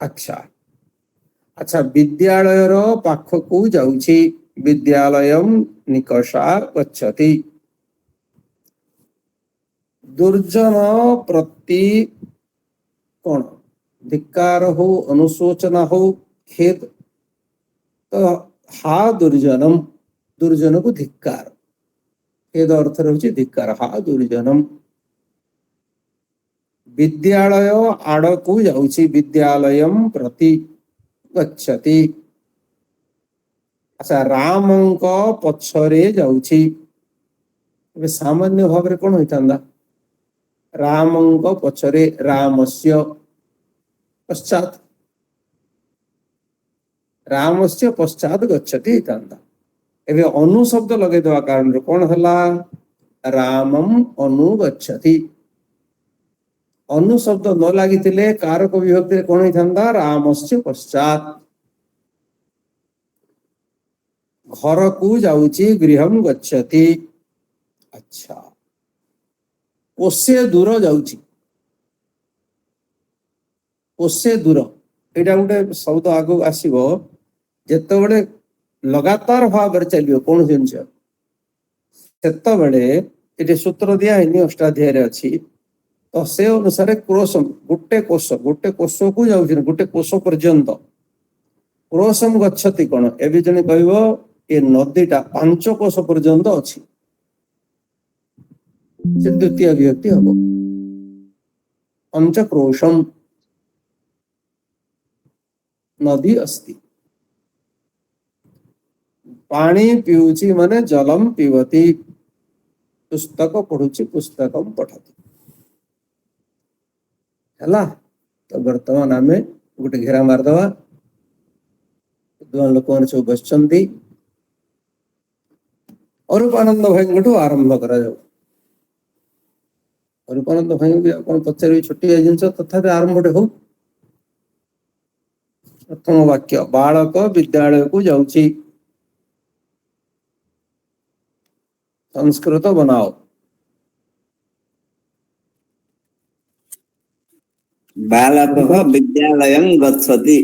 अच्छा विद्यालयर पाखकू जाउछि, विद्यालयम निकषा गच्छति। दुर्जन प्रति कौन धिक्कार हो, अनुशोचना हो, खेद, तो हा दुर्जनम, दुर्जन को धिक्कार, खेद अर्थ रहुछि धिक्कार, हा दुर्जनम। विद्यालय आड़कू जाउछि, विद्यालयम प्रति गच्छति। अच्छा रामंक पछरे जाउछि, एबे सामान्य भाव रे कोन होइतांदा रामंक पछरे रामस्य पश्चात, रामस्य पश्चात गच्छति होइतांदा। एबे अनु शब्द लगे देवा कारण रे कोन हला रामम अनुगच्छति। अनु शब्द न लागिथिले कारक विभक्ति रे कोन होइतांदा रामस्य पश्चात। घर को जाउछि, गृहम गच्छति। अच्छा कोसे दूर जाउछि, कोसे दूर एटा गोटे शब्द आगो आसीबो जेते बडे लगातार भाव रे चलियो कोन जिंस सेते बडे एटे सूत्र दिया हैनी अष्टाध्याय रे अछि। तो से अनुसार क्रोशम गोटे कोश को जाउछि, गोटे कोश पर्यंत क्रोशम गच्छति। कोन एबे जने कहबो ए नदीटा 5 कोश पर्यंत अछि, से द्वितीय विभक्ति हबो पंचक्रोशम नदी अस्ति। पानी पिउछि माने जलम पिबति, पुस्तक पढुछि पुस्तकम पठति। हला तो वर्तमान आमे गोटे घेरा मार दवा। दुआन लोक माने सब बसचंती, अरूपानंद भाई आरंभ करा जाऊ। अरूपानंद भाई भी कौन पचारि छोटी जिनस तथापि आरंभ हो। प्रथम वाक्य बालक विद्यालय को जाउछि, संस्कृत बनाओ। बालकः विद्यालयं गच्छति,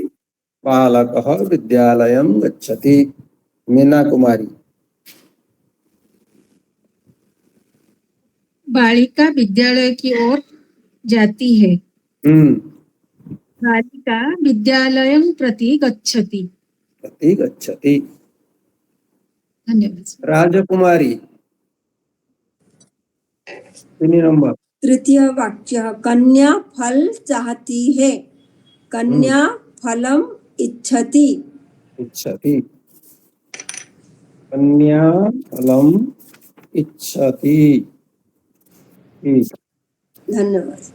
बालकः विद्यालयं गच्छति। मीना कुमारी बालिका विद्यालय की ओर जाती है, बालिका विद्यालयं प्रति गच्छति। प्रति गच्छति। धन्यवाद। राजकुमारी तीन नंबर तृतीय वाक्य कन्या फल चाहती है, कन्या फलम इच्छति। इच्छति कन्या फलम इच्छति। ठीक। धन्यवाद।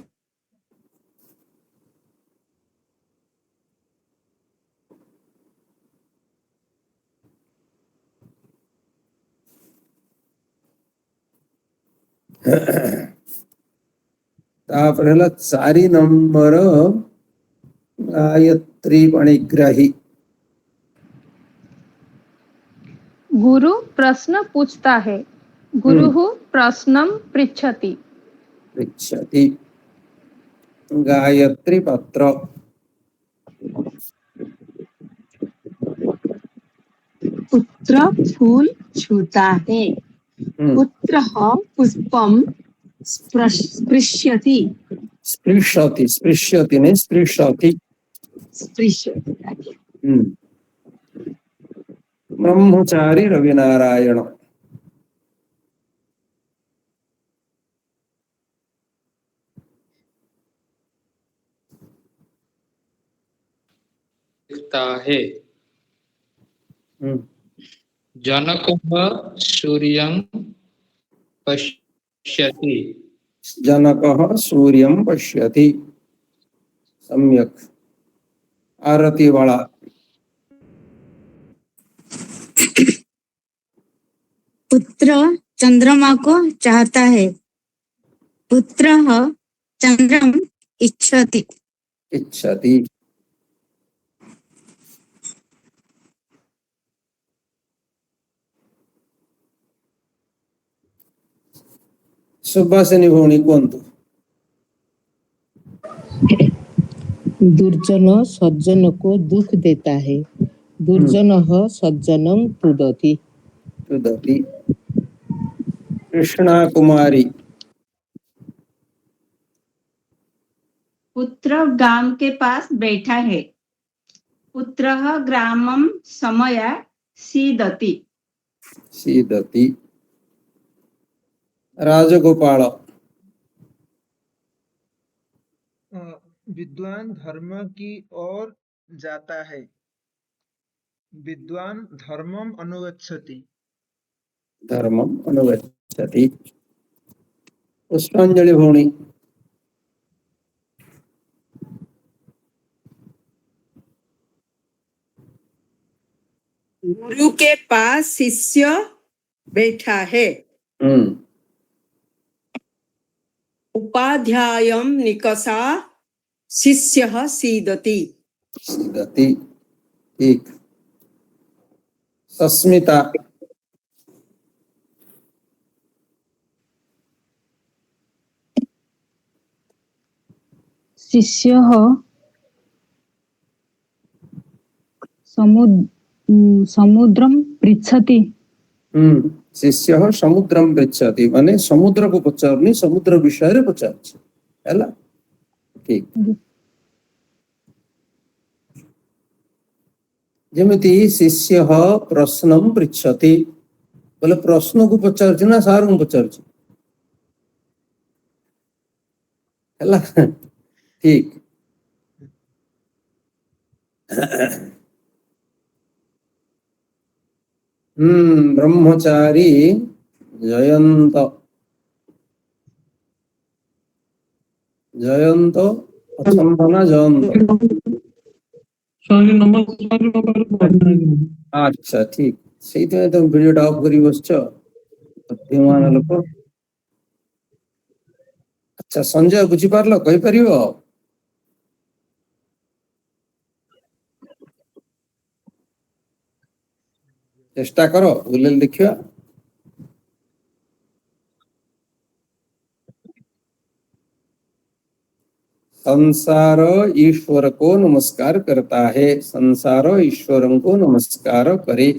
तापर हला 4 नंबर गायत्री पणिग्राही। गुरु प्रश्न पूछता है, गुरुः प्रश्नं पृच्छति। पृच्छति गायत्री पत्र। पुत्र फूल छूता है, पुत्रः पुष्पं स्पृश्यति। स्पृशति स्पृश्यति नहीं स्पृशति। स्पृश्यति। ब्रह्मचारी रविनारायण। है जनकः सूर्यं पश्यति। जनकः सूर्यं पश्यति। सम्यक। आरती वाला। पुत्र चंद्रमा को चाहता है, पुत्रः चंद्रम इच्छति। इच्छति सुभाषिनी भौणी कहतु। दुर्जन सज्जन को दुख देता है, दुर्जनः सज्जनं तुदति। तुदति। कृष्णा कुमारी। पुत्र गाम के पास बैठा है, पुत्रः ग्रामं समया सीदति। सीदति। राजगोपाल। विद्वान धर्म की ओर जाता है, विद्वान धर्मम अनुगच्छति। धर्मम अनुगच्छति। पुष्पांजलि भौणी। गुरु के पास शिष्य बैठा है, उपाध्यायं निकषा शिष्यः सीदति। सीदति। ठीक। सस्मिता। शिष्यः समुद्रं पृच्छति। शिष्य समुद्रम पृच्छति माने समुद्र को पचारनी, समुद्र विषय रे पचारछि हैला। ठीक। जेमिति शिष्य प्रश्नम पृच्छति बोले प्रश्न को पचारछि ना सार को पचारछि हैला। ठीक। ब्रह्मचारी जयंत। जयंत असंभना जयंत। अच्छा ठीक से तुम वीडियो ऑफ करी बसछ बुद्धिमान लोक। अच्छा संजय बुझी पारलो कहि परिबो। चेष्टा करो बोले देखियो। संसार ईश्वर को नमस्कार करता है, संसार ईश्वर को नमस्कार करे।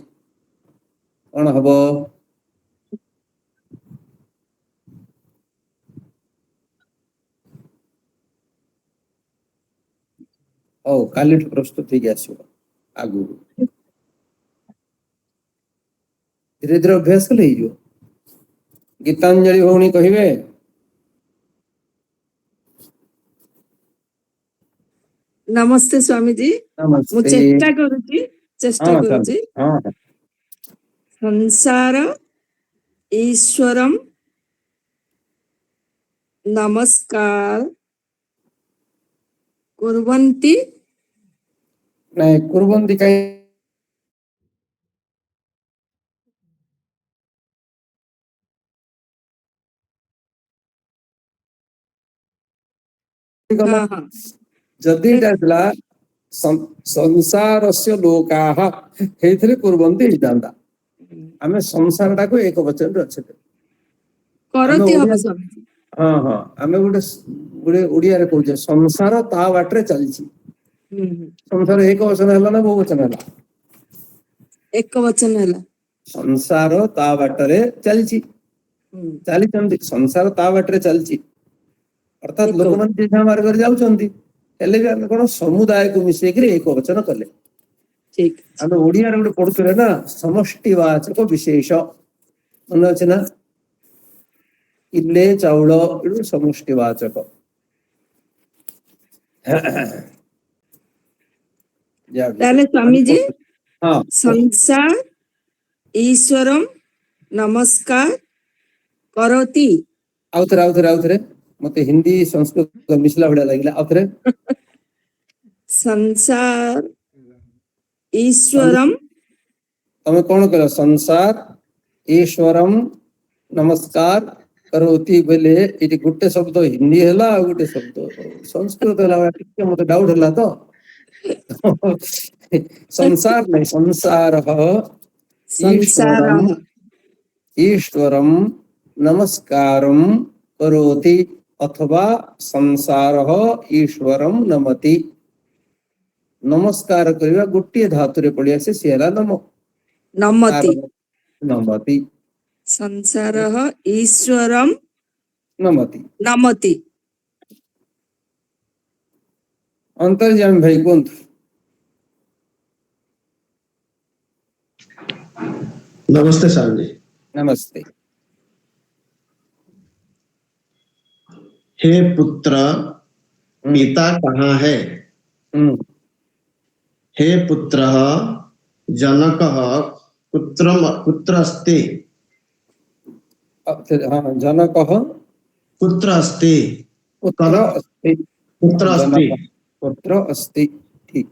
कौन हबो? ओ काली प्रस्तुत ही आसो आगु धीरे धीरे अभ्यास कले जो गीतांजलि भौणी कहिबे। नमस्ते स्वामी जी मु नमस्ते। चेष्टा करूची चेष्टा हाँ चल करूची हाँ संसार ईश्वरम नमस्कार कुर्वन्ति नहीं कुर्वन्ति कहीं हाँ हाँ जदि इटा संसारस्य लोकाः हेथिरे कुर्वन्ति इजांदा आमे संसार टाको एक वचन रे अच्छे करती हब स्वामी जी हाँ हाँ आमे गोटे गोटे ओडिया रे कहूचे संसार ता बाटरे चलछि। संसार एक वचन हला ना बहु वचन हला एक वचन है संसार ता बाटरे चलछि चली चंदी संसार ता बाटरे चलछि अर्थात एक लोक मन जे मार्ग रे जाउचंदी हेले भी आमे कोन समुदाय को मिसे के एक वचन कले ठीक आमे ओडिया रे गोटे पढुतरे ना समष्टिवाचक विशेष मन अछि ना इल्ले चाउल इडु समष्टिवाचक ताले स्वामी जी हाँ संसार ईश्वरम नमस्कार करोति आउथरे मते हिंदी संस्कृत मिसला बड़ा लागला आउथरे संसार ईश्वरम तमे कोन करो संसार ईश्वरम नमस्कार करोति बोले इति गुटे शब्द हिंदी हला आ गुटे शब्द संस्कृत हला टिके मते डाउट हला तो संसार नहीं संसार संसार ईश्वरम नमस्कारम करोति अथवा संसार ईश्वरम नमति नमस्कार करिवा गोटे धातु रे पड़ी आसे सेला नमो नमति नमति संसार ईश्वरम नमति नमति अंतर्यामी भाई कुंत नमस्ते स्वामी जी। नमस्ते। हे पुत्र पिता कहाँ है? हे पुत्र जनकः कुत्र अस्ति? हाँ जनकः कुत्र अस्ति? पुत्र अस्ति पुत्र अस्ति पुत्र अस्ति ठीक।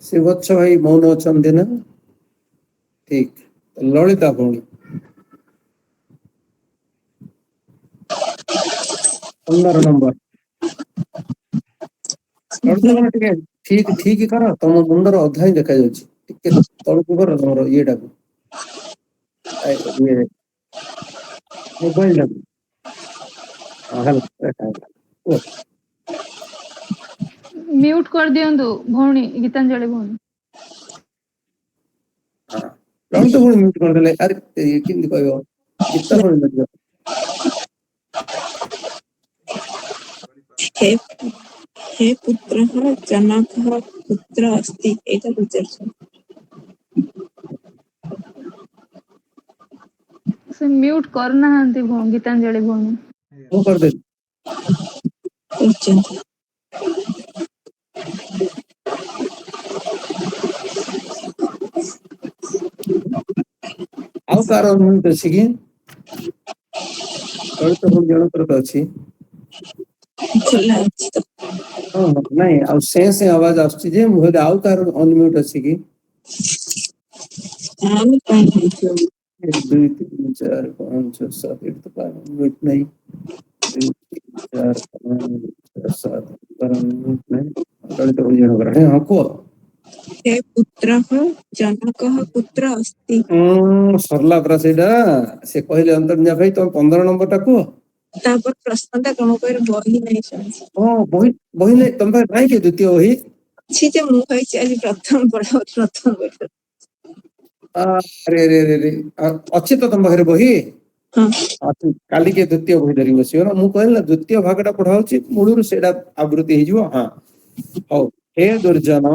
शिवच्छ भाई मौन अछंती ना ठीक। ललिता भौणी 15 नंबर ठीक ठीक कर तुम मुंडर अधा ही देखा जाउछि टिके तळकु कर हमर येटा को ये मोबाइल हां म्यूट कर दियंतु भौणी गीतांजलि भौणी हां तो म्यूट कर देले अरे ये किंदी कहयो कितना भौणी लग हे पुत्रः जनकः कुत्र अस्ति एतत् पृच्छति से म्यूट करना हंती भौणी गीतांजलि भौणी वो कर दे पृच्छति आउ कारण तो सिगी और तो हम जण करत अछि नहीं आउ से आवाज आछि जे मुहे आउ कारण अनम्यूट अछि की 1 2 3 4 5 6 7 8 तो कारण म्यूट नहीं 2 3 4 5 6 7 कारण म्यूट नहीं कारण तो जण कर है हां को हे पुत्रः जनकः कुत्र अस्ति सरला परा सेडा से कहले अंतर्जा भाई तुम 15 नंबर टा को तापर प्रश्नटा कम कर बही नहीं समझ ओ बही नहीं तुम भाई नहीं के द्वितीय बही छी जे मु कहि आज प्रथम पढ़ा प्रथम पढ़ा अरे रे रे रे अच्छे तो तुम पाखे बही हां काली के द्वितीय बही धरी बसियो ना मु कहल ना द्वितीय भागटा पढ़ाउची मूलुर सेडा आवृत्ति हे जिवो हां हो हे दुर्जन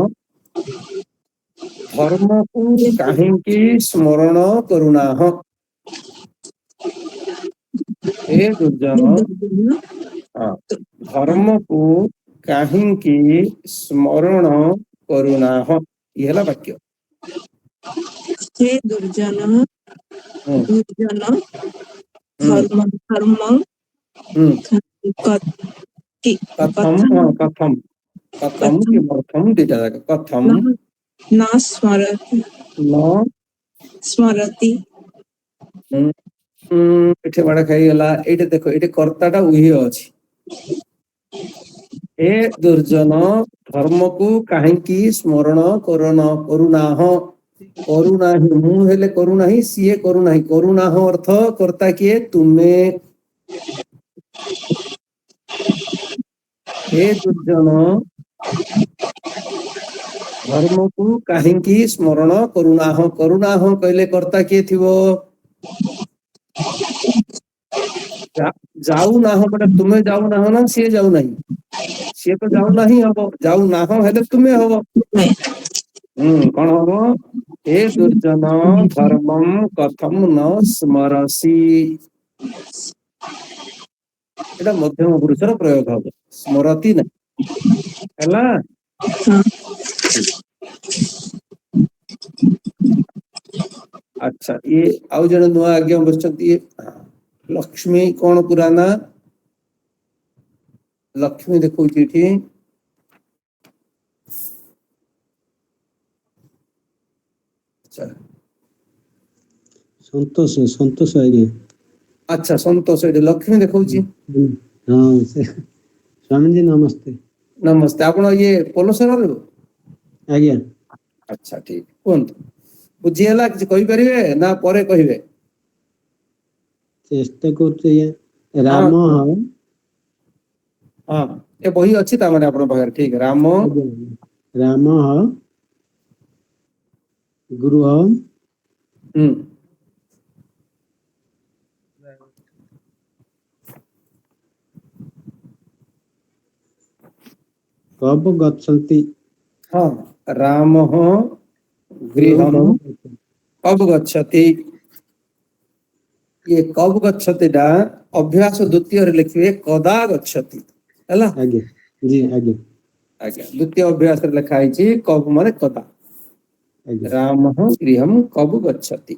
धर्म को काहिंकी स्मरण करुणाह हे दुर्जन हाँ, धर्म को काहिंकी स्मरण करुणाह ये है वाक्य। हे दुर्जन हम्म, दुर्जन हम्म, धर्म हम्म। कथम हाँ, कथम कथम कथम किमर्थम दीटा जाएगा कथम न स्मरति न स्मरति एठे बड़ा खाईगला एठे देखो एठे कर्ताटा उही अछि हे दुर्जन धर्म को काहेकि स्मरण करुणाह करुणाही मु हेले करुणाही सीए करुणाही करुणाह अर्थ कर्ता किए तुमे हे दुर्जन धर्म को काहेकि स्मरण करुणाह करुणाह कहले कर्ता किए थिबो जाऊ ना हो बेटा तुम्हें जाऊ ना हो ना सी जाऊ नहीं सी तो जाऊ ना ही हम जाऊ ना हो हेले तुम्हें हो कौन हो हे दुर्जन धर्मम कथम न स्मरसी एटा मध्यम पुरुषर प्रयोग हो स्मरती ना हैला अच्छा ये आउ जने नुआ आज्ञा बसचंती ये लक्ष्मी कौन पुराना लक्ष्मी देखो चिठी अच्छा संतोष संतोष आज्ञा अच्छा संतोष एठी लक्ष्मी देखो जी हाँ स्वामी जी नमस्ते नमस्ते आपण ये पोलसर रो आज्ञा अच्छा ठीक कोन बुझी हला कि कहि परिवे ना परे कहिवे चेष्टा करते हैं राम हाँ ये बही अच्छी ता माने आपण पाखर ठीक राम राम गुरु कब गच्छन्ति हाँ राम गृहम कब गच्छति ये कब गच्छति डा अभ्यास द्वितीय रे लिखिए कदा गच्छति हैला आगे जी आगे आगे द्वितीय अभ्यास रे लिखाई छी कब माने कदा राम गृहम कब गच्छति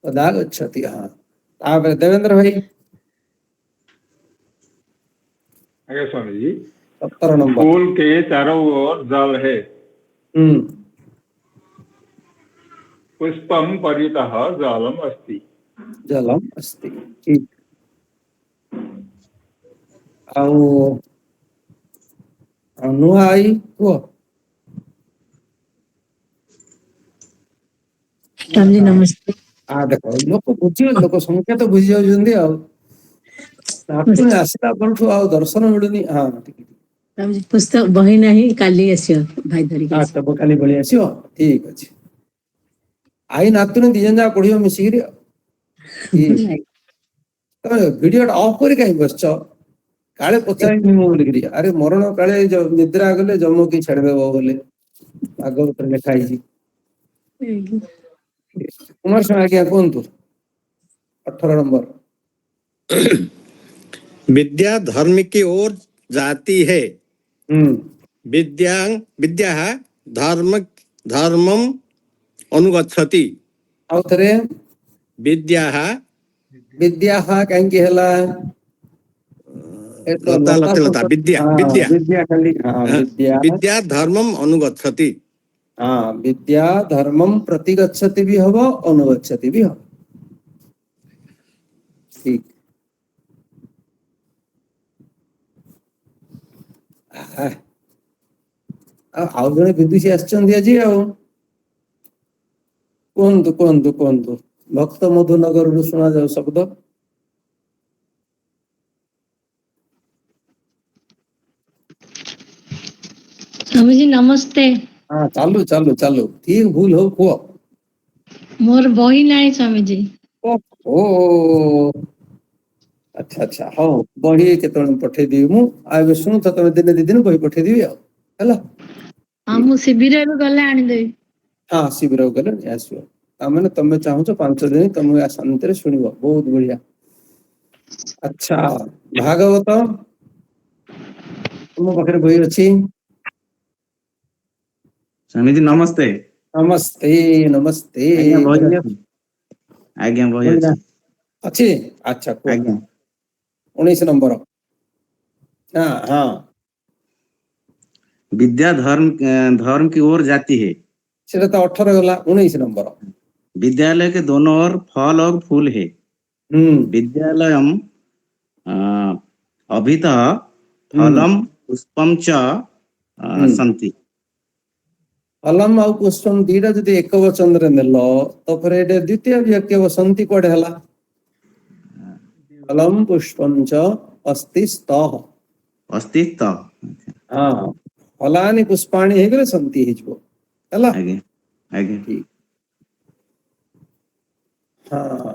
कदा गच्छति हाँ आप देवेंद्र भाई आगे स्वामी जी 17 नंबर फूल के चारों ओर जल है पुष्पम परितः जलम अस्ति जलम अस्ति ठीक आउ अनुआई को स्वामी नमस्ते आ देखो लोक बुझी लोक संख्या तो बुझी जाउजंदी आ आपण आसिला परठु आ दर्शन मिलुनी हां ठीक स्वामी पुस्तक बही नहीं काली आसियो भाई धरी के अच्छा काली बळी आसियो ठीक अछि आई नातुने दिजन जा पढियो मिसिगिरी वीडियो ऑफ करी काई बसछ काले पचाई मु लिखरी अरे मरण काले निद्रा गले जम की छाड़ देबो बोले भागवत रे लिखाई छी कुमार स्वामी आज्ञा कोन 18 नंबर विद्या धर्म की ओर जाती है विद्या विद्या धर्म धर्मम अनुगच्छति आउथरे विद्या विद्या काई के हला लता विद्या विद्या विद्या खाली हां विद्या विद्या धर्मम अनुगच्छति हाँ विद्या धर्मम प्रतिगच्छति भी हबो अनुगच्छति भी हबो ठीक आउ जने विदुषी आछन जी आ कोन भक्त मधुनगर रु सुना जाओ शब्द स्वामी जी नमस्ते हाँ चालू चालू चालू ठीक भूल हो को मोर बही नहीं स्वामी जी ओ अच्छा अच्छा हाँ बही केतन पठे दी मु आबे सुन तो तमे दिन दी दिन बही पठे दी हला ମୁଁ ଶିବିରରୁ ଗଲେ ଆଣିଦେବି। हाँ शिविर गले नहीं आसो तामने तमे चाहो 5 दिन तमे शांति रे सुनिबो बहुत बढ़िया। अच्छा भागवत तुम पाखे बही अच्छी। स्वामी जी नमस्ते। नमस्ते नमस्ते आज्ञा बही अछि। आज्ञा बही अछि। अच्छी अच्छा आज्ञा 19 नंबर। हाँ हाँ विद्या धर्म की ओर जाती है। सेटा तो 18 गला 19 नंबर। विद्यालय के दोनों ओर फल और फूल है। विद्यालयम अभितः फलम पुष्पम च सन्ति। फलम और पुष्पम दीटा जदि एक वचन रे नेलो तो फिर एटे द्वितीय विभक्ति वसंती कोडे हला। फलम पुष्पम च अस्ति स्तः हाँ फलानि पुष्पाणि हे गले सन्ति हिजबो हला। आगे आगे हाँ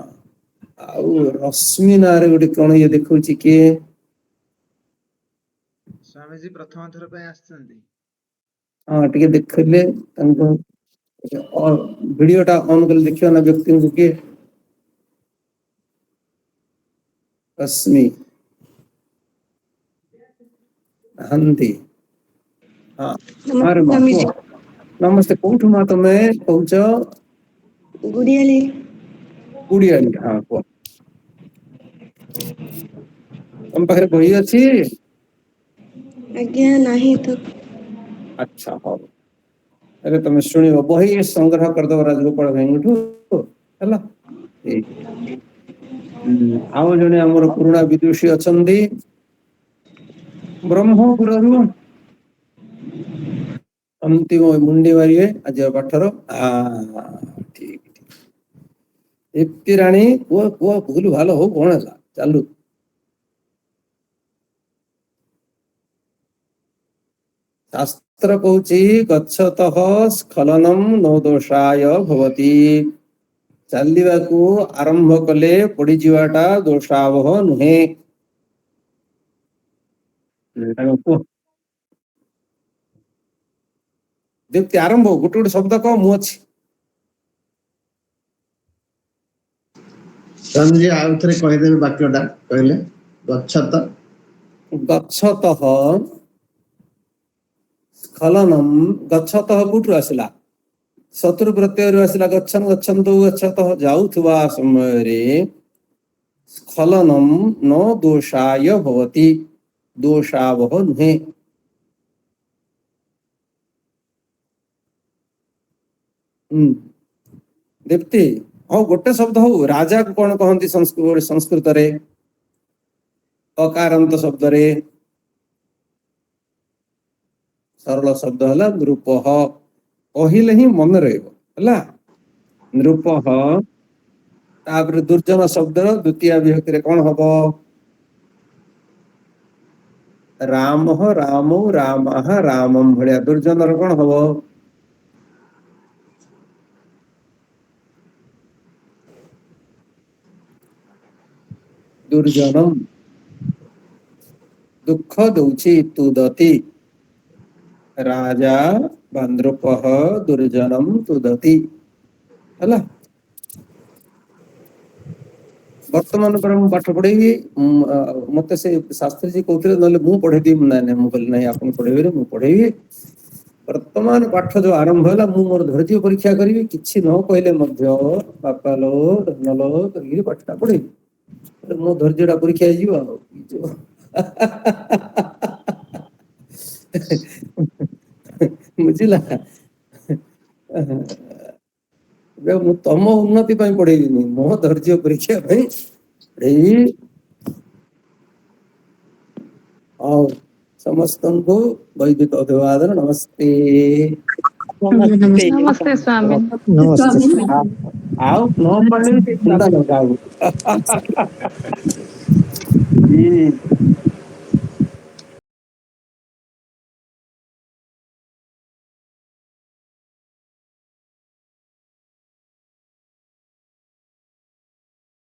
आउ रश्मि नारे गोटे कोन ये देखौची के स्वामी जी प्रथम थर पे आछंती। हाँ टिके देखले तनको और वीडियो टा ऑन कर देखियो ना व्यक्ति को के रश्मि हंती। हाँ अरे नमस्ते कोठु मा तमे कहउछ गुड़ियाली गुड़ियाली। हाँ को हम पाखरे बही अछि। आज्ञा नहीं तो अच्छा हो अरे तुम सुनियो बही संग्रह कर दो राजगोपाल भाईठू हला। आउ जने हमर पुराना विदुषी अछंदी ब्रह्मपुररु अंतिम मुंडी मारिए आज पाठर। ठीक ठीक दीप्ति राणी को भूल भालो हो कौन है चालू। शास्त्र कहूची गच्छतः स्खलनम नो दोषाय भवति। चलवा को आरंभ कले पड़ी जीवाटा दोषावह नुहे। दीप्ति आरंभ गोटे गोटे शब्द कह मु अछि। स्वामी जी आउ थरे कहि देबे वाक्यटा कहले गच्छत गच्छतः स्खलनम गच्छतः कुठु आसिला शत्रु प्रत्यय आसिला गच्छन गच्छन्तु गच्छतः जाउथवा समय रे स्खलनम न दोषाय भवति दोषावह नुहे। दीप्ति हाँ गोटे शब्द हो राजा को कौन कहती संस्कृत रे अकारांत शब्द रे सरल शब्द है नृप कहले ही मन रहा नृप। दुर्जन शब्द द्वितीय विभक्ति रे कौन हम राम रामो राम रामम भाया दुर्जन कौन हम दुर्जनम दुख दौची तुदति राजा बांद्रुप दुर्जनम तुदति हला। वर्तमान पर मु पाठ पढ़ेबी मते से शास्त्री जी कहते ना मु पढ़े दी ना ना मु कहली नहीं आपन पढ़ेबे रे मु पढ़ेबी। वर्तमान पाठ जो आरंभ होला मु मोर धैर्य परीक्षा करी किछि न कहले मध्य बापा लो धन लो करी पाठटा पढ़ेबी मो धैर्यटा परीक्षा जीवा बुझिला। मु तम उन्नति पई पढ़ेबी मो धैर्य परीक्षा पई पढ़ेबी। और समस्त को वैदिक अभिवादन नमस्ते। नमस्ते स्वामी। आओ न पढ़े चिंता लगाओ।